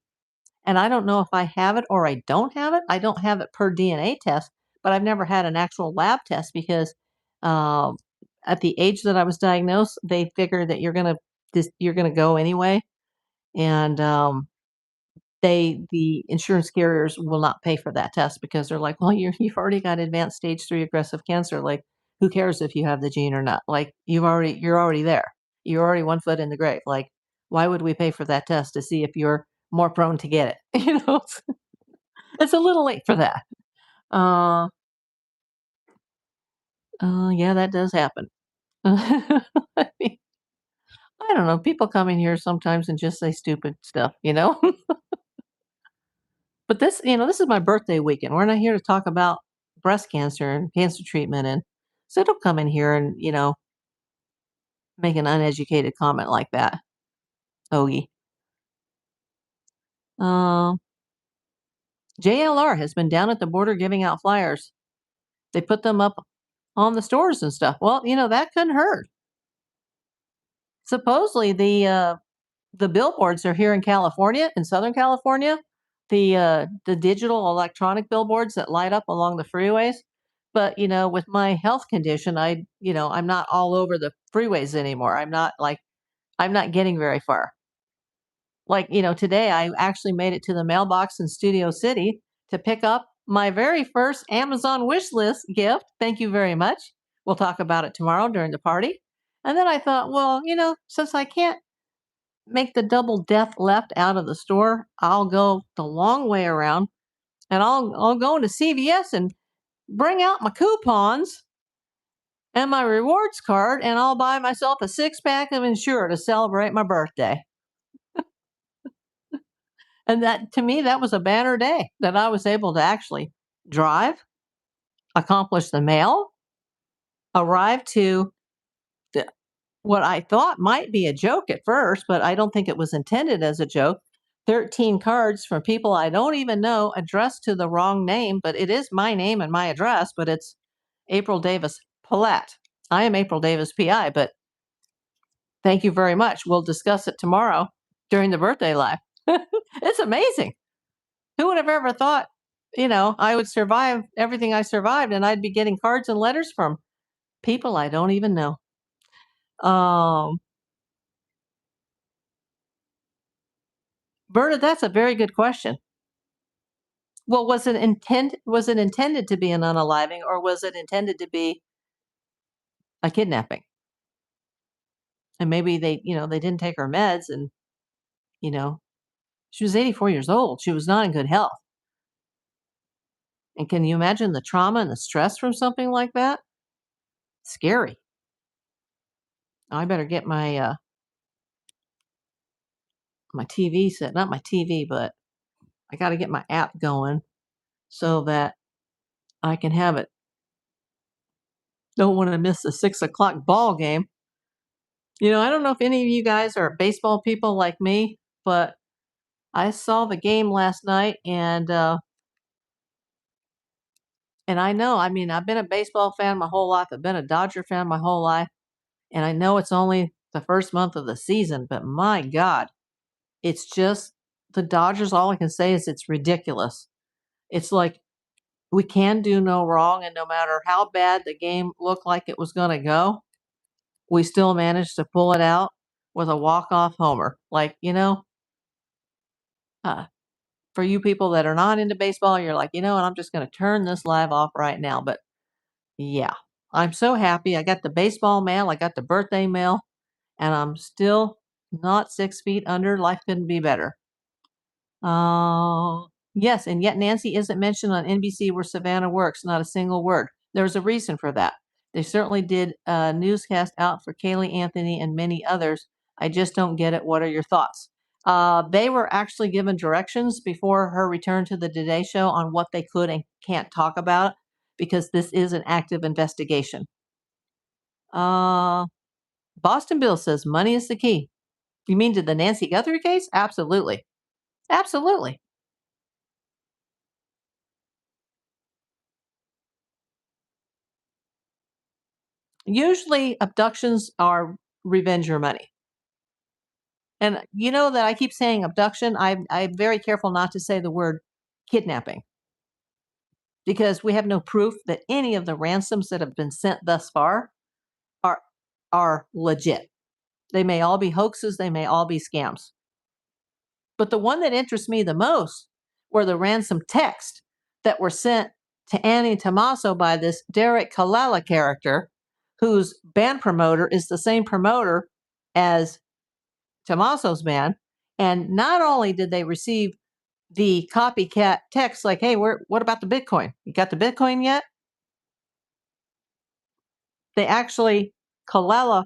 S1: And I don't know if I have it or I don't have it. I don't have it per DNA test, but I've never had an actual lab test because um, at the age that I was diagnosed, they figured that you're gonna go anyway, and the insurance carriers will not pay for that test because they're like, well, you've already got advanced stage 3 aggressive cancer. Like, who cares if you have the gene or not? Like, you're already there. You're already 1 foot in the grave. Like, why would we pay for that test to see if you're more prone to get it? It's a little late for that. Uh, yeah, that does happen. I mean, I don't know. People come in here sometimes and just say stupid stuff. But this is my birthday weekend. We're not here to talk about breast cancer and cancer treatment. And so don't come in here and, make an uneducated comment like that. Ogie. Um, JLR has been down at the border giving out flyers. They put them up on the stores and stuff. Well, that couldn't hurt. Supposedly the billboards are here in California, in Southern California, the digital electronic billboards that light up along the freeways. But, with my health condition, I'm not all over the freeways anymore. I'm not getting very far. Like, today I actually made it to the mailbox in Studio City to pick up my very first Amazon wish list gift. Thank you very much. We'll talk about it tomorrow during the party. And then I thought, well, since I can't make the double death left out of the store, I'll go the long way around and I'll go into CVS and bring out my coupons and my rewards card, and I'll buy myself a 6-pack of Ensure to celebrate my birthday. And that, to me, that was a banner day that I was able to actually drive, accomplish the mail, arrive to the, what I thought might be a joke at first, but I don't think it was intended as a joke. 13 cards from people I don't even know, addressed to the wrong name, but it is my name and my address, but it's April Davis Paulette. I am April Davis PI, but thank you very much. We'll discuss it tomorrow during the birthday live. It's amazing. Who would have ever thought, I would survive everything I survived and I'd be getting cards and letters from people I don't even know. Berta, that's a very good question. Well, was it intended to be an unaliving, or was it intended to be a kidnapping? And maybe they didn't take her meds, and you know, she was 84 years old. She was not in good health. And can you imagine the trauma and the stress from something like that? Scary. I better get my TV set, not my TV, but I got to get my app going so that I can have it. Don't want to miss the 6 o'clock ball game. I don't know if any of you guys are baseball people like me, but I saw the game last night, and I know, I mean, I've been a baseball fan my whole life. I've been a Dodger fan my whole life, and I know it's only the first month of the season, but my God, it's just the Dodgers. All I can say is it's ridiculous. It's like we can do no wrong, and no matter how bad the game looked like it was going to go, we still managed to pull it out with a walk-off homer. Like, uh, for you people that are not into baseball, you're like, what, I'm just going to turn this live off right now. But yeah, I'm so happy. I got the baseball mail, I got the birthday mail, and I'm still not 6 feet under. Life couldn't be better. Yes, and yet Nancy isn't mentioned on NBC where Savannah works, not a single word. There's a reason for that. They certainly did a newscast out for Kaylee Anthony and many others. I just don't get it. What are your thoughts? They were actually given directions before her return to the Today Show on what they could and can't talk about because this is an active investigation. Boston Bill says money is the key. You mean to the Nancy Guthrie case? Absolutely. Absolutely. Usually abductions are revenge or money. And you know that I keep saying abduction. I'm very careful not to say the word kidnapping because we have no proof that any of the ransoms that have been sent thus far are are legit. They may all be hoaxes, they may all be scams. But the one that interests me the most were the ransom texts that were sent to Annie Tommaso by this Derek Kalala character, whose band promoter is the same promoter as Tommaso's band. And not only did they receive the copycat text like, hey, what about the Bitcoin? You got the Bitcoin yet? They actually, Kalala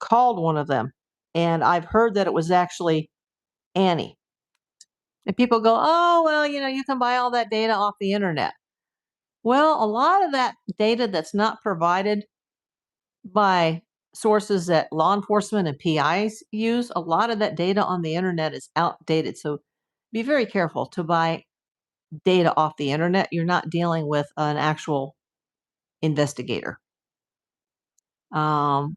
S1: called one of them. And I've heard that it was actually Annie. And people go, oh, well, you can buy all that data off the internet. Well, a lot of that data that's not provided by sources that law enforcement and PIs use, a lot of that data on the internet is outdated. So be very careful to buy data off the internet. You're not dealing with an actual investigator. Why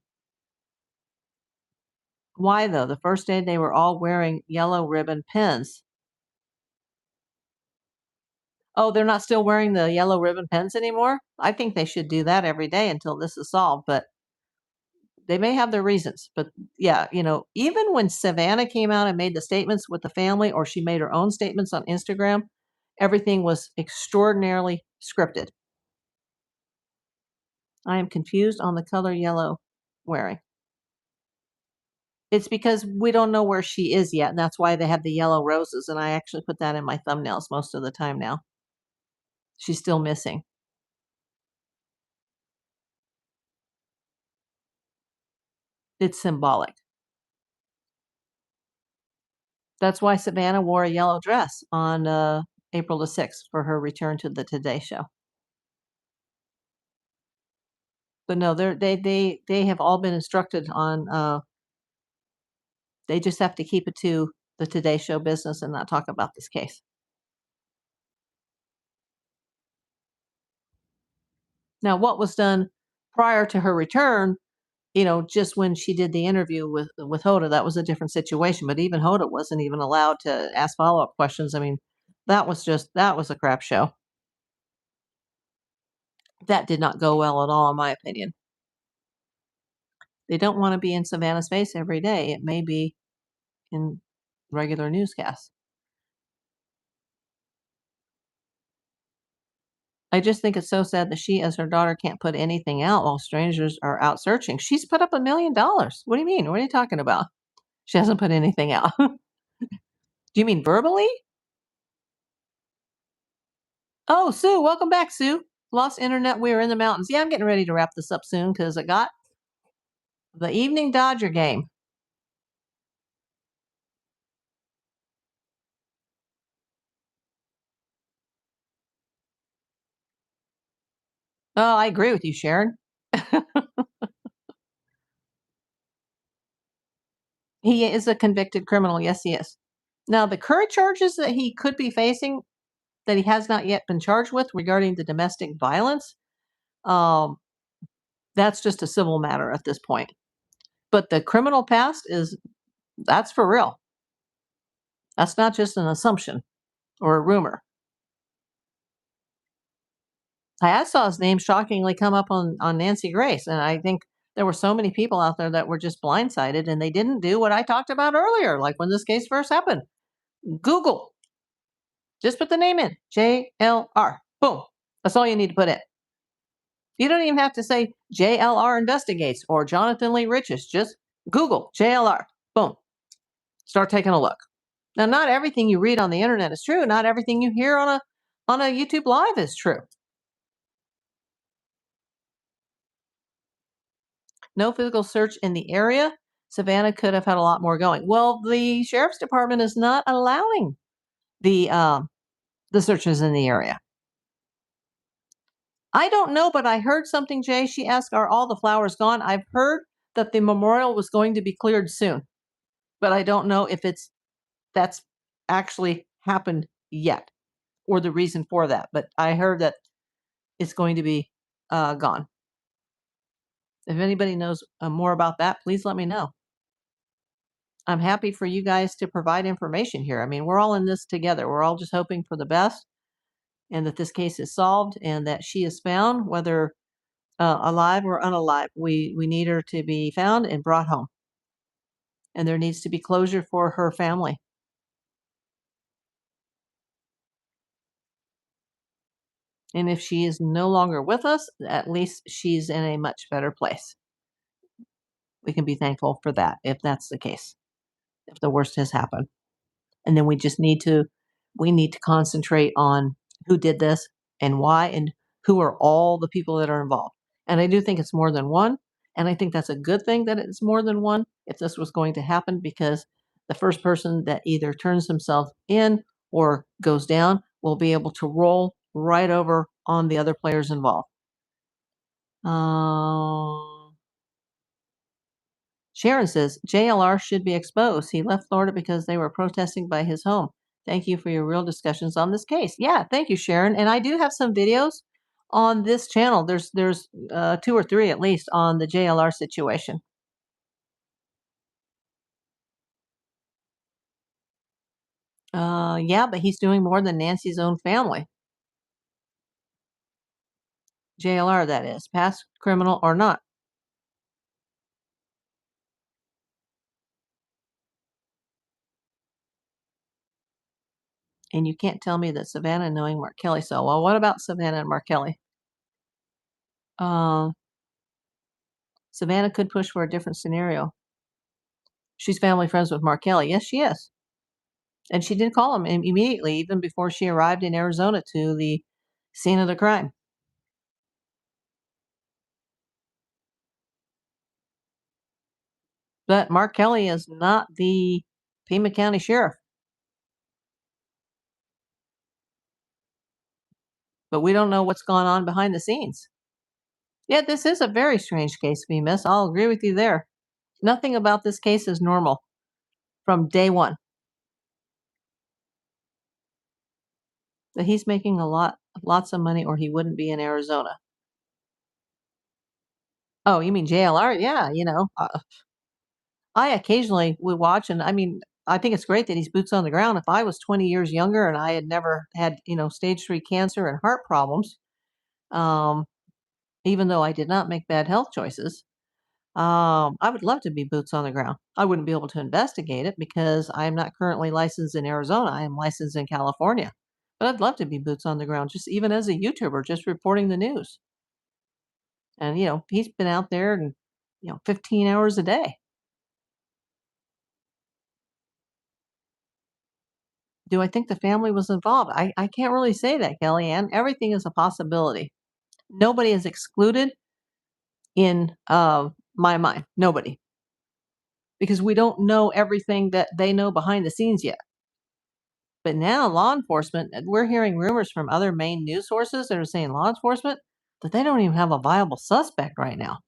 S1: though? The first day they were all wearing yellow ribbon pins. Oh, they're not still wearing the yellow ribbon pins anymore? I think they should do that every day until this is solved, but they may have their reasons. But yeah, even when Savannah came out and made the statements with the family, or she made her own statements on Instagram, everything was extraordinarily scripted. I am confused on the color yellow wearing. It's because we don't know where she is yet, and that's why they have the yellow roses, and I actually put that in my thumbnails most of the time now. She's still missing. It's symbolic. That's why Savannah wore a yellow dress on April the 6th for her return to the Today Show. But no, they have all been instructed on. They just have to keep it to the Today Show business and not talk about this case. Now, what was done prior to her return, just when she did the interview with Hoda, that was a different situation. But even Hoda wasn't even allowed to ask follow-up questions. I mean, that was a crap show. That did not go well at all, in my opinion. They don't want to be in Savannah's face every day. It may be in regular newscasts. I just think it's so sad that she, as her daughter, can't put anything out while strangers are out searching. She's put up $1 million. What do you mean? What are you talking about? She hasn't put anything out. Do you mean verbally? Oh, Sue, welcome back, Sue. Lost internet. We are in the mountains. Yeah, I'm getting ready to wrap this up soon because I got the evening Dodger game. Oh, I agree with you, Sharon. He is a convicted criminal. Yes, he is. Now, the current charges that he could be facing that he has not yet been charged with regarding the domestic violence, um, that's just a civil matter at this point. But the criminal past that's for real. That's not just an assumption or a rumor. I saw his name shockingly come up on Nancy Grace, and I think there were so many people out there that were just blindsided, and they didn't do what I talked about earlier, like when this case first happened. Google. Just put the name in. JLR. Boom. That's all you need to put in. You don't even have to say JLR investigates or Jonathan Lee Riches. Just Google JLR. Boom. Start taking a look. Now, not everything you read on the internet is true. Not everything you hear on a YouTube live is true. No physical search in the area. Savannah could have had a lot more going. Well, the sheriff's department is not allowing the searches in the area. I don't know, but I heard something, Jay. She asked, are all the flowers gone? I've heard that the memorial was going to be cleared soon, but I don't know if that's actually happened yet or the reason for that. But I heard that it's going to be gone. If anybody knows more about that, please let me know. I'm happy for you guys to provide information here. I mean, we're all in this together. We're all just hoping for the best and that this case is solved and that she is found, whether alive or unalive. We need her to be found and brought home. And there needs to be closure for her family. And if she is no longer with us, at least she's in a much better place. We can be thankful for that if that's the case, if the worst has happened. And then we need to concentrate on who did this and why and who are all the people that are involved. And I do think it's more than one. And I think that's a good thing that it's more than one if this was going to happen, because the first person that either turns himself in or goes down will be able to roll right over on the other players involved. Sharon says JLR should be exposed. He left Florida because they were protesting by his home. Thank you for your real discussions on this case. Yeah, thank you, Sharon. And I do have some videos on this channel. There's 2 or 3 at least on the JLR situation. Yeah, but he's doing more than Nancy's own family. JLR, that is, past criminal or not. And you can't tell me that Savannah knowing Mark Kelly so well. What about Savannah and Mark Kelly? Savannah could push for a different scenario. She's family friends with Mark Kelly. Yes, she is. And she did call him immediately, even before she arrived in Arizona to the scene of the crime. But Mark Kelly is not the Pima County Sheriff. But we don't know what's gone on behind the scenes. Yeah, this is a very strange case, V Miss. I'll agree with you there. Nothing about this case is normal from day one. That he's making lots of money, or he wouldn't be in Arizona. Oh, you mean JLR? Yeah, I occasionally would watch, and I mean, I think it's great that he's boots on the ground. If I was 20 years younger and I had never had, stage 3 cancer and heart problems, um, even though I did not make bad health choices, I would love to be boots on the ground. I wouldn't be able to investigate it because I'm not currently licensed in Arizona. I am licensed in California. But I'd love to be boots on the ground, just even as a YouTuber, just reporting the news. And, he's been out there and, 15 hours a day. Do I think the family was involved? I can't really say that, Kellyanne. Everything is a possibility. Nobody is excluded in my mind. Nobody. Because we don't know everything that they know behind the scenes yet. But now law enforcement, we're hearing rumors from other main news sources that are saying law enforcement that they don't even have a viable suspect right now.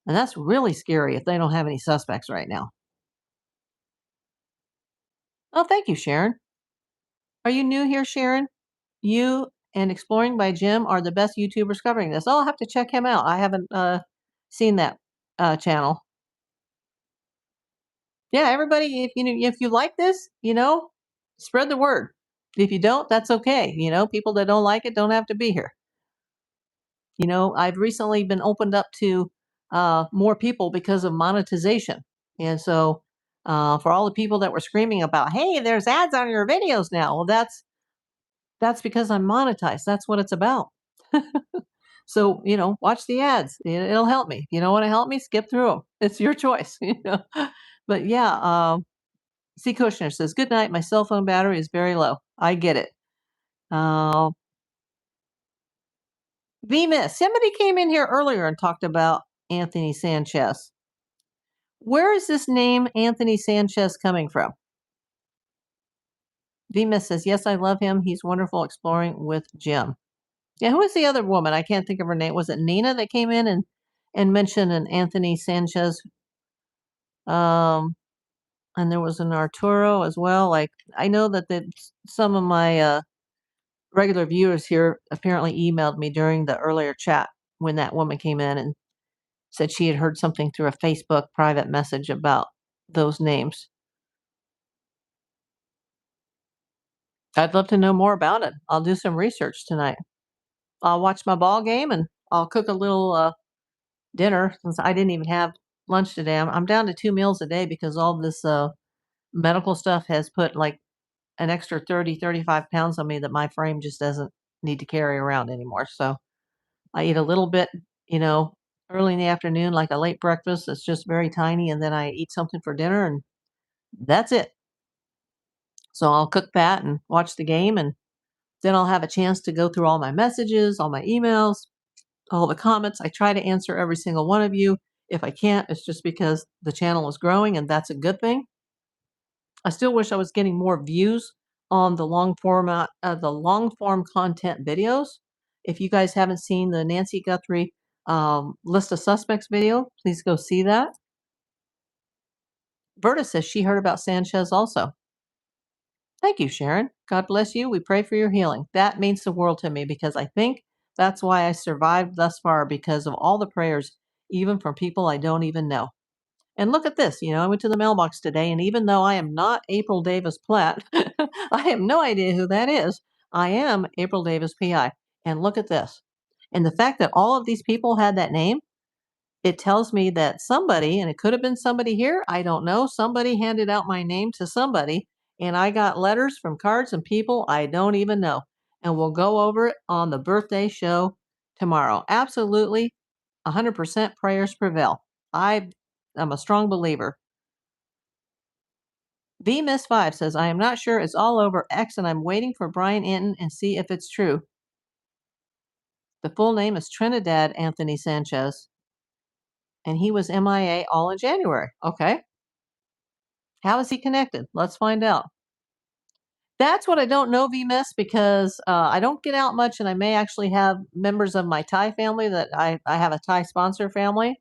S1: And that's really scary if they don't have any suspects right now. Oh, thank you, Sharon. Are you new here, Sharon? You and Exploring by Jim are the best YouTubers covering this. Oh, I'll have to check him out. I haven't seen that channel. Yeah, everybody, if you like this, spread the word. If you don't, that's okay. People that don't like it don't have to be here. I've recently been opened up to more people because of monetization. And so for all the people that were screaming about, hey, there's ads on your videos now. Well, that's because I'm monetized. That's what it's about. So, watch the ads. It'll help me. If you don't want to help me, skip through them. It's your choice. But yeah, C. Kushner says, good night. My cell phone battery is very low. I get it. Uh, V-Miss, somebody came in here earlier and talked about Anthony Sanchez. Where is this name Anthony Sanchez coming from? V-Miss says, yes, I love him. He's wonderful exploring with Jim. Yeah, who was the other woman? I can't think of her name. Was it Nina that came in and mentioned an Anthony Sanchez? And there was an Arturo as well. Like, I know that some of my regular viewers here apparently emailed me during the earlier chat when that woman came in and said she had heard something through a Facebook private message about those names. I'd love to know more about it. I'll do some research tonight. I'll watch my ball game and I'll cook a little dinner since I didn't even have lunch today. I'm down to 2 meals a day because all this medical stuff has put like an extra 30, 35 pounds on me that my frame just doesn't need to carry around anymore. So I eat a little bit, early in the afternoon, like a late breakfast. It's just very tiny. And then I eat something for dinner and that's it. So I'll cook that and watch the game. And then I'll have a chance to go through all my messages, all my emails, all the comments. I try to answer every single one of you. If I can't, it's just because the channel is growing and that's a good thing. I still wish I was getting more views on the long form content videos. If you guys haven't seen the Nancy Guthrie list of suspects video, please go see that. Berta says she heard about Sanchez also. Thank you, Sharon. God bless you. We pray for your healing. That means the world to me because I think that's why I survived thus far, because of all the prayers, even from people I don't even know. And look at this, I went to the mailbox today, and even though I am not April Davis Platt, I have no idea who that is. I am April Davis PI. And look at this. And the fact that all of these people had that name, it tells me that somebody, and it could have been somebody here, I don't know, somebody handed out my name to somebody, and I got letters from cards and people I don't even know. And we'll go over it on the birthday show tomorrow. Absolutely, 100% prayers prevail. I'm a strong believer. V-Miss5 says, I am not sure it's all over X and I'm waiting for Brian Anton and see if it's true. The full name is Trinidad Anthony Sanchez, and he was MIA all in January. Okay. How is he connected? Let's find out. That's what I don't know, VMS, because I don't get out much, and I may actually have members of my Thai family that I have a Thai sponsor family.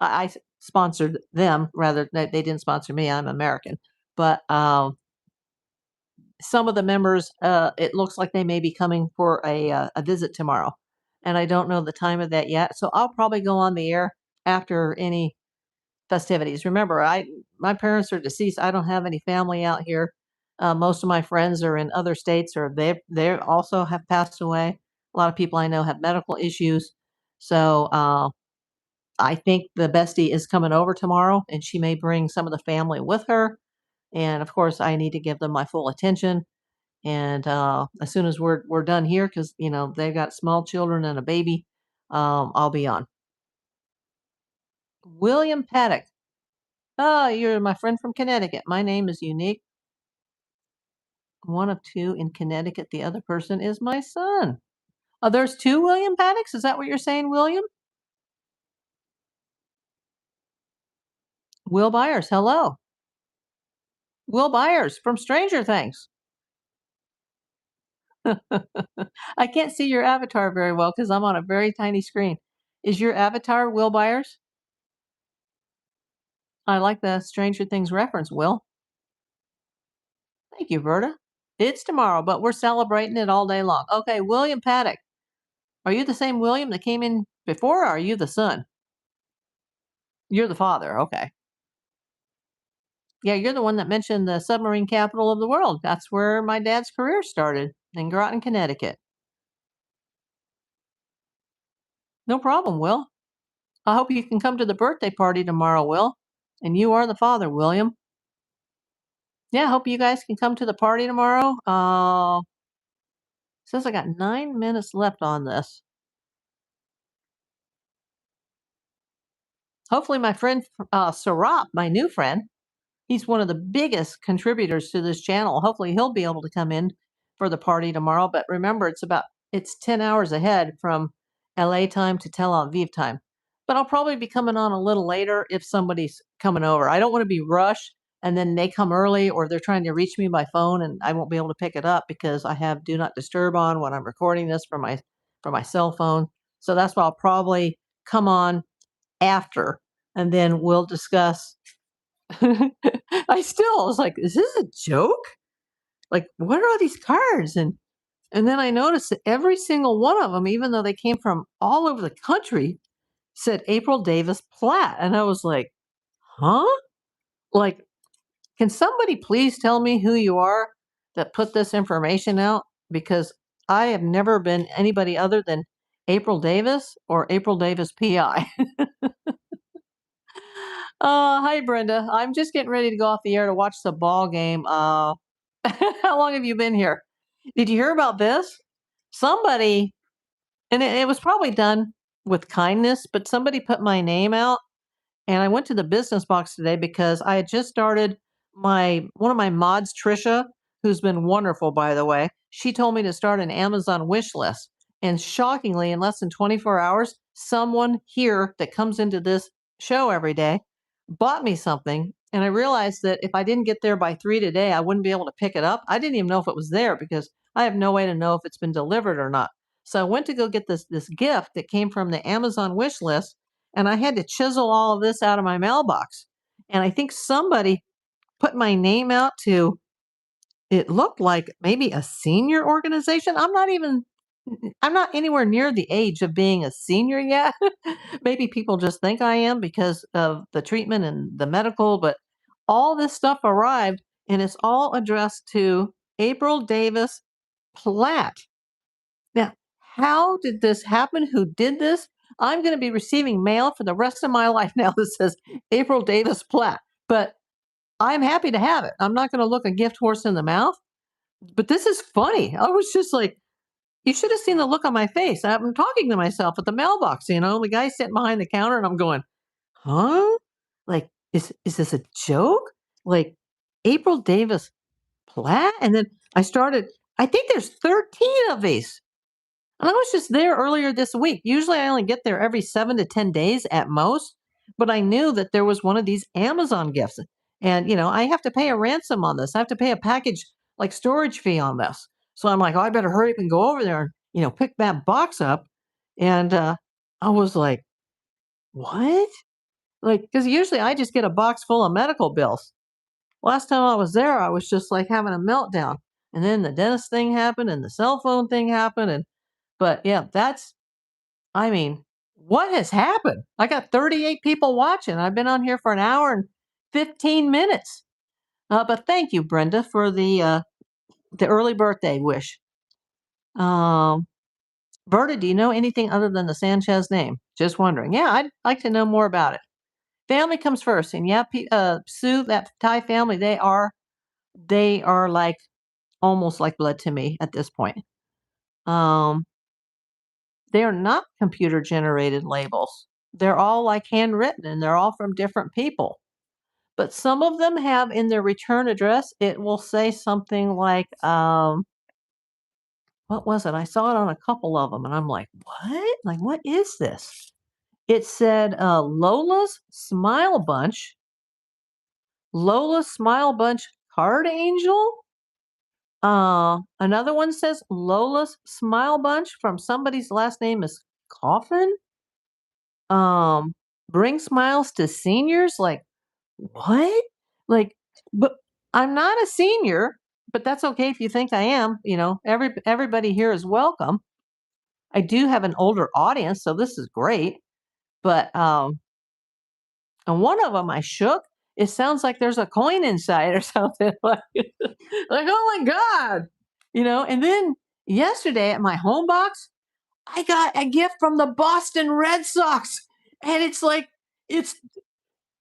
S1: I sponsored them rather. They didn't sponsor me. I'm American, but some of the members, it looks like they may be coming for a visit tomorrow, and I don't know the time of that yet. So I'll probably go on the air after any festivities. Remember, my parents are deceased. I don't have any family out here. Most of my friends are in other states, or they also have passed away. A lot of people I know have medical issues. So I think the bestie is coming over tomorrow, and she may bring some of the family with her. And of course, I need to give them my full attention. And as soon as we're done here, because they've got small children and a baby, I'll be on. William Paddock. Oh, you're my friend from Connecticut. My name is unique. One of two in Connecticut. The other person is my son. Oh, there's two William Paddocks? Is that what you're saying, William? Will Byers, hello. Will Byers from Stranger Things. I can't see your avatar very well because I'm on a very tiny screen. Is your avatar Will Byers? I like the Stranger Things reference, Will. Thank you, Verta. It's tomorrow, but we're celebrating it all day long. Okay, William Paddock. Are you the same William that came in before, or are you the son? You're the father, okay. Yeah, you're the one that mentioned the submarine capital of the world. That's where my dad's career started, in Groton, Connecticut. No problem, Will. I hope you can come to the birthday party tomorrow, Will. And you are the father, William. Yeah, I hope you guys can come to the party tomorrow. Says I got 9 minutes left on this. Hopefully, my friend Sarap, my new friend, he's one of the biggest contributors to this channel. Hopefully, he'll be able to come in for the party tomorrow. But remember, it's 10 hours ahead from LA time to Tel Aviv time. But I'll probably be coming on a little later if somebody's coming over. I don't want to be rushed and then they come early, or they're trying to reach me by phone and I won't be able to pick it up because I have do not disturb on when I'm recording this from my cell phone. So that's why I'll probably come on after, and then we'll discuss. I was like, is this a joke? Like, what are all these cards? And then I noticed that every single one of them, even though they came from all over the country, said April Davis Platt. And I was like, huh? Like, can somebody please tell me who you are that put this information out? Because I have never been anybody other than April Davis or April Davis PI. Hi, Brenda. I'm just getting ready to go off the air to watch the ball game. How long have you been here? Did you hear about this? Somebody, and it was probably done with kindness, but somebody put my name out, and I went to the business box today because I had just started one of my mods, Trisha, who's been wonderful, by the way. She told me to start an Amazon wish list. And shockingly, in less than 24 hours, someone here that comes into this show every day bought me something. And I realized that if I didn't get there by 3 today, I wouldn't be able to pick it up. I didn't even know if it was there because I have no way to know if it's been delivered or not. So I went to go get this gift that came from the Amazon wish list, and I had to chisel all of this out of my mailbox. And I think somebody put my name out to, it looked like maybe a senior organization. I'm not anywhere near the age of being a senior yet. Maybe people just think I am because of the treatment and the medical, but all this stuff arrived and it's all addressed to April Davis Platt. Now, how did this happen? Who did this? I'm going to be receiving mail for the rest of my life now that says April Davis Platt, but I'm happy to have it. I'm not going to look a gift horse in the mouth, but this is funny. I was just like, you should have seen the look on my face. I'm talking to myself at the mailbox, the guy sitting behind the counter, and I'm going, huh? Like, is this a joke? Like, April Davis Platt? And then I think there's 13 of these. And I was just there earlier this week. Usually I only get there every 7 to 10 days at most, but I knew that there was one of these Amazon gifts. And, I have to pay a ransom on this. I have to pay a package, like storage fee on this. So I'm like, oh, I better hurry up and go over there and, pick that box up. And I was like, what? Like, because usually I just get a box full of medical bills. Last time I was there, I was just like having a meltdown. And then the dentist thing happened and the cell phone thing happened. But yeah, I mean, what has happened? I got 38 people watching. I've been on here for an hour and 15 minutes. But thank you, Brenda, for the early birthday wish. Um, Berta, do you know anything other than the Sanchez name? Just wondering. Yeah, I'd like to know more about it. Family comes first, and yeah, Sue, that Thai family, they are like almost like blood to me at this point. Um, they are not computer generated labels. They're all like handwritten, and they're all from different people. But some of them have in their return address, it will say something like, what was it? I saw it on a couple of them, and I'm like, what? Like, what is this? It said Lola's Smile Bunch Card Angel. Another one says Lola's Smile Bunch from somebody's last name is Coffin. Um, bring smiles to seniors. Like, what? Like, but I'm not a senior, but that's okay if you think I am. Everybody here is welcome. I do have an older audience, so this is great. But and one of them I shook. It sounds like there's a coin inside or something. Like, oh my god, And then yesterday at my home box, I got a gift from the Boston Red Sox, and it's like it's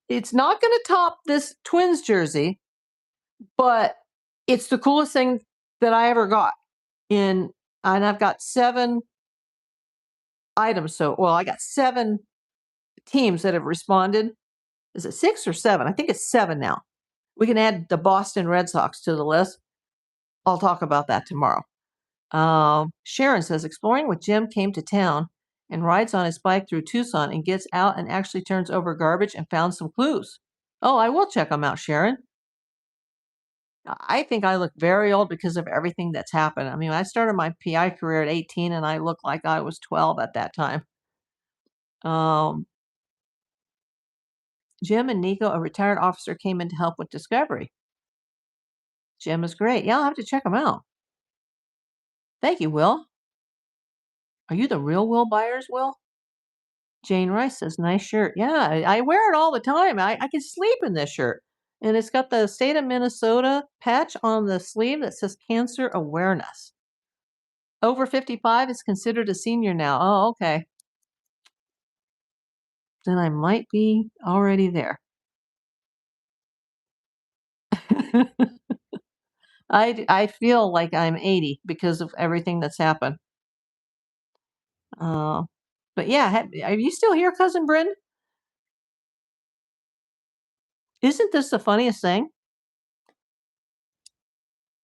S1: it's not going to top this Twins jersey, but it's the coolest thing that I ever got. And I've got 7 items. So, well, I got 7 teams that have responded. Is it 6 or 7? I think it's 7 now. We can add the Boston Red Sox to the list. I'll talk about that tomorrow. Sharon says exploring with Jim came to town and rides on his bike through Tucson and gets out and actually turns over garbage and found some clues. Oh, I will check them out, Sharon. I think I look very old because of everything that's happened. I mean, I started my PI career at 18 and I looked like I was 12 at that time. Um, Jim and Nico, a retired officer, came in to help with discovery. Jim is great. Yeah, I'll have to check him out. Thank you, Will. Are you the real Will Byers, Will? Jane Rice says, nice shirt. Yeah, I wear it all the time. I can sleep in this shirt. And it's got the state of Minnesota patch on the sleeve that says cancer awareness. Over 55 is considered a senior now. Oh, okay. Then I might be already there. I feel like I'm 80 because of everything that's happened. But yeah, are you still here, Cousin Bryn? Isn't this the funniest thing?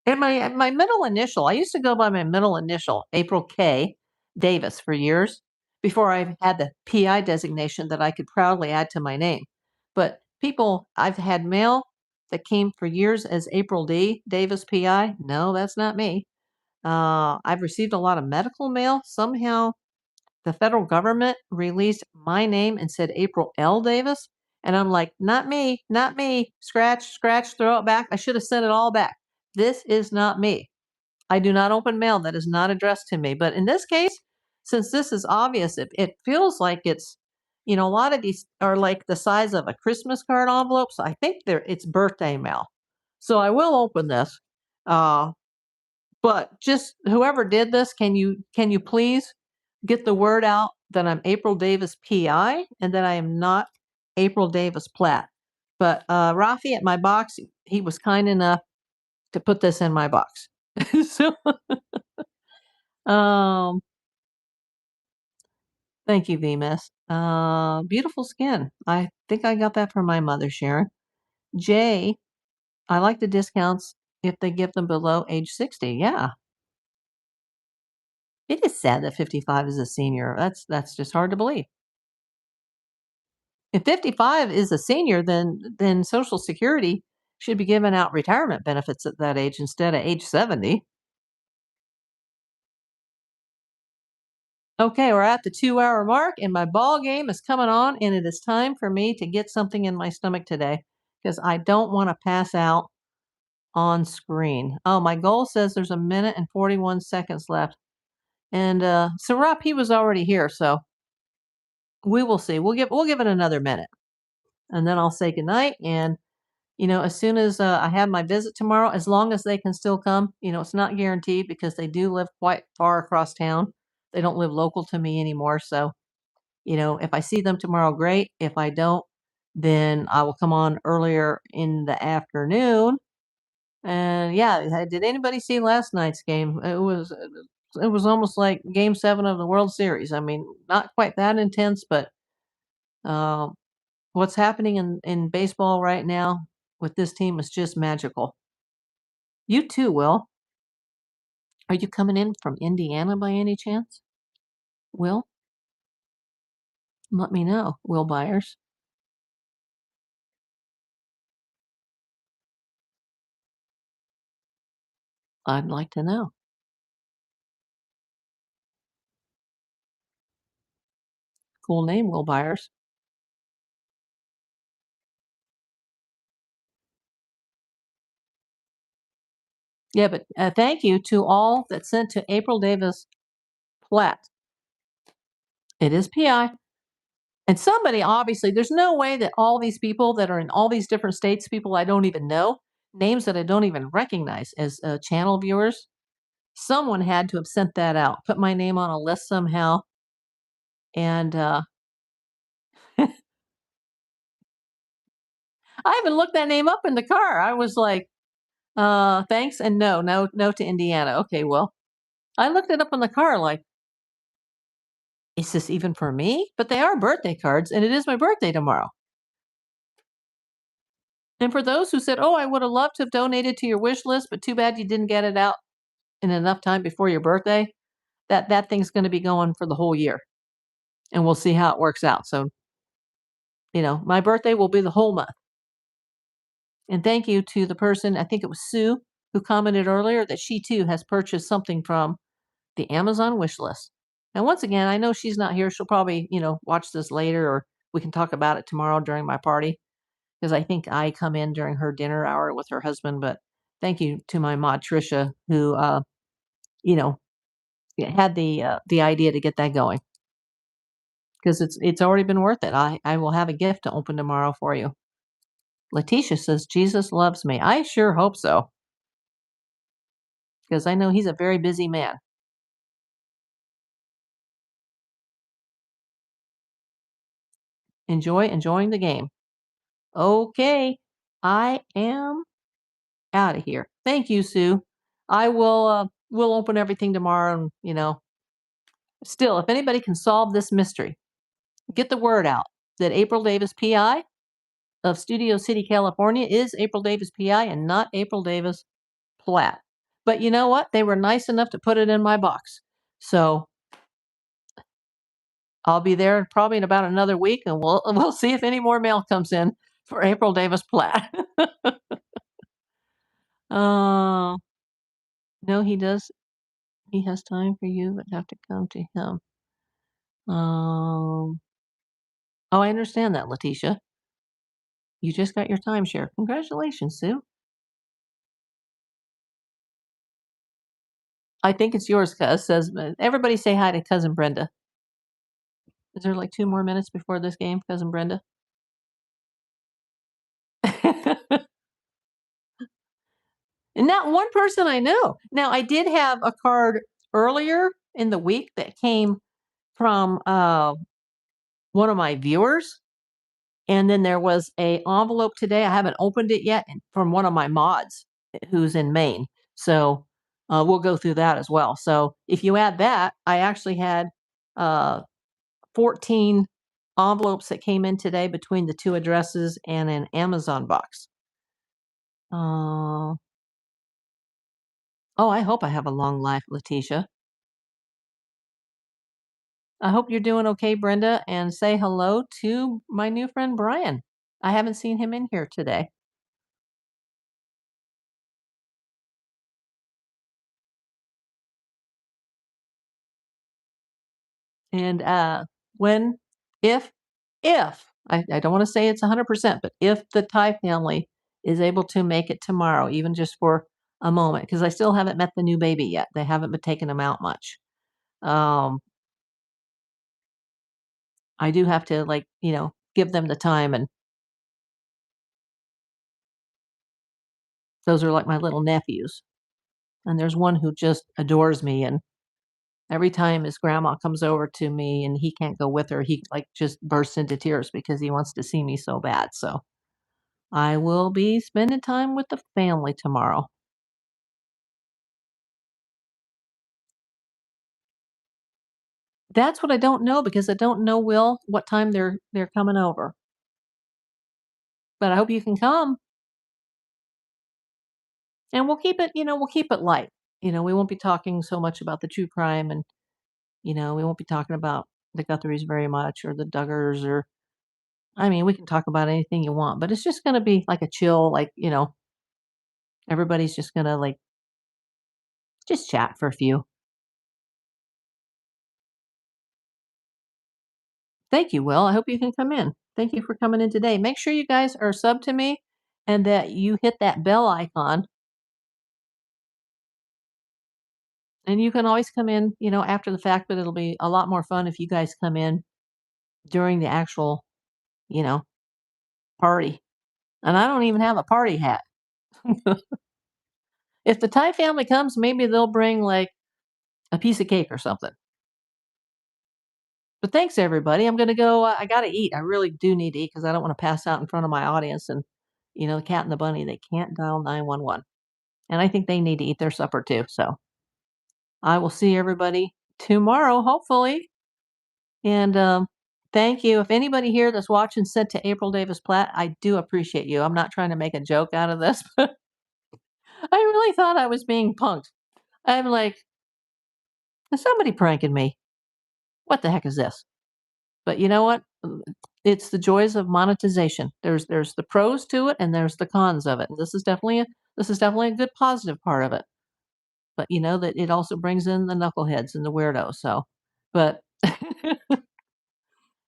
S1: And my middle initial, I used to go by my middle initial, April K. Davis, for years before I had the PI designation that I could proudly add to my name. But I've had mail that came for years as April D. Davis PI. No, that's not me. I've received a lot of medical mail. Somehow the federal government released my name and said April L. Davis. And I'm like, not me, not me. Scratch, scratch, throw it back. I should have sent it all back. This is not me. I do not open mail that is not addressed to me. But in this case, since this is obvious, it feels like a lot of these are like the size of a Christmas card envelope. So I think it's birthday mail. So I will open this. But just whoever did this, can you please get the word out that I'm April Davis PI and that I am not April Davis Platt. But Rafi at my box, he was kind enough to put this in my box. So, um, thank you, VMS. Beautiful skin. I think I got that from my mother, Sharon. Jay, I like the discounts if they give them below age 60. Yeah. It is sad that 55 is a senior. That's just hard to believe. If 55 is a senior, then Social Security should be giving out retirement benefits at that age instead of age 70. Okay, we're at the 2-hour mark, and my ball game is coming on, and it is time for me to get something in my stomach today because I don't want to pass out on screen. Oh, my goal says there's a minute and 41 seconds left. And Sarap, he was already here, so we will see. We'll give it another minute, and then I'll say goodnight. And as soon as I have my visit tomorrow, as long as they can still come, it's not guaranteed because they do live quite far across town. They don't live local to me anymore, so if I see them tomorrow, great. If I don't, then I will come on earlier in the afternoon. And yeah, did anybody see last night's game? It was almost like Game 7 of the World Series. I mean, not quite that intense, but uh, what's happening in baseball right now with this team is just magical. You too, Will. Are you coming in from Indiana by any chance? Will, let me know. Will Byers. I'd like to know. Cool name, Will Byers. Yeah, but thank you to all that sent to April Davis Platt. It is PI. And somebody, obviously, there's no way that all these people that are in all these different states, people I don't even know, names that I don't even recognize as channel viewers, someone had to have sent that out, put my name on a list somehow. And I even looked that name up in the car. I was like, thanks and no, no, no to Indiana. Okay, well, I looked it up in the car like, is this even for me? But they are birthday cards, and it is my birthday tomorrow. And for those who said, "Oh, I would have loved to have donated to your wish list, but too bad you didn't get it out in enough time before your birthday," that thing's gonna be going for the whole year, and we'll see how it works out. So, my birthday will be the whole month. And thank you to the person, I think it was Sue, who commented earlier that she too has purchased something from the Amazon wish list. And once again, I know she's not here. She'll probably, watch this later, or we can talk about it tomorrow during my party because I think I come in during her dinner hour with her husband. But thank you to my mod Trisha, who you know had the idea to get that going because it's already been worth it. I will have a gift to open tomorrow for you. Letitia says Jesus loves me. I sure hope so because I know he's a very busy man. Enjoying the game. Okay, I am out of here. Thank you, Sue. I will open everything tomorrow, and still, if anybody can solve this mystery, get the word out that April Davis PI of Studio City, California is April Davis PI and not April Davis Platt. But you know what? They were nice enough to put it in my box. So I'll be there probably in about another week, and we'll see if any more mail comes in for April Davis Platt. uh, no, he does. He has time for you, but have to come to him. Oh, I understand that, Letitia. You just got your timeshare. Congratulations, Sue. I think it's yours, Cuz. Says everybody say hi to cousin Brenda. Is there like 2 more minutes before this game, cousin Brenda? And not one person I know. Now, I did have a card earlier in the week that came from one of my viewers, and then there was a envelope today. I haven't opened it yet, from one of my mods who's in Maine. So we'll go through that as well. So if you add that, I actually had uh, 14 envelopes that came in today between the two addresses and an Amazon box. Oh, I hope I have a long life, Letitia. I hope you're doing okay, Brenda, and say hello to my new friend Brian. I haven't seen him in here today. And when, if I don't want to say it's 100%, but if the Thai family is able to make it tomorrow, even just for a moment, because I still haven't met the new baby yet. They haven't been taking him out much. Um, I do have to give them the time, and those are like my little nephews. And there's one who just adores me, and every time his grandma comes over to me and he can't go with her, he like just bursts into tears because he wants to see me so bad. So I will be spending time with the family tomorrow. That's what I don't know because I don't know, Will, what time they're coming over. But I hope you can come, and we'll keep it light. We won't be talking so much about the true crime, and we won't be talking about the Guthries very much, or the Duggars, or I mean, we can talk about anything you want, but it's just going to be like a chill, everybody's just going to just chat for a few. Thank you, Will. I hope you can come in. Thank you for coming in today. Make sure you guys are sub to me and that you hit that bell icon. And you can always come in, after the fact, but it'll be a lot more fun if you guys come in during the actual, you know, party. And I don't even have a party hat. If the Thai family comes, maybe they'll bring like a piece of cake or something. But thanks, everybody. I'm going to go. I got to eat. I really do need to eat because I don't want to pass out in front of my audience. And, the cat and the bunny, they can't dial 911. And I think they need to eat their supper too. So I will see everybody tomorrow, hopefully. And thank you. If anybody here that's watching said to April Davis Platt, I do appreciate you. I'm not trying to make a joke out of this, but I really thought I was being punked. I'm like, is somebody pranking me? What the heck is this? But you know what? It's the joys of monetization. There's the pros to it and there's the cons of it. And this is definitely a good positive part of it. But you know that it also brings in the knuckleheads and the weirdos. So, but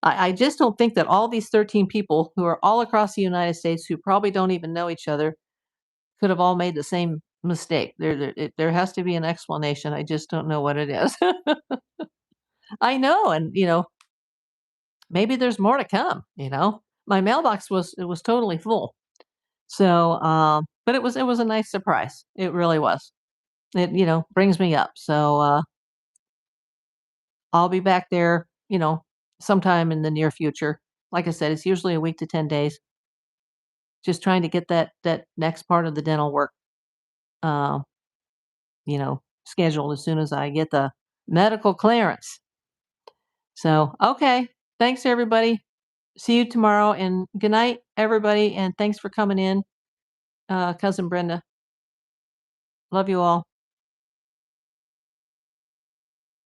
S1: I just don't think that all these 13 people who are all across the United States who probably don't even know each other could have all made the same mistake. There has to be an explanation. I just don't know what it is. I know, and maybe there's more to come. My mailbox was totally full. So, but it was a nice surprise. It really was. It brings me up. So I'll be back there. Sometime in the near future. Like I said, it's usually a week to 10 days. Just trying to get that next part of the dental work, uh, scheduled as soon as I get the medical clearance. So, okay. Thanks, everybody. See you tomorrow, and good night, everybody. And thanks for coming in, Cousin Brenda. Love you all.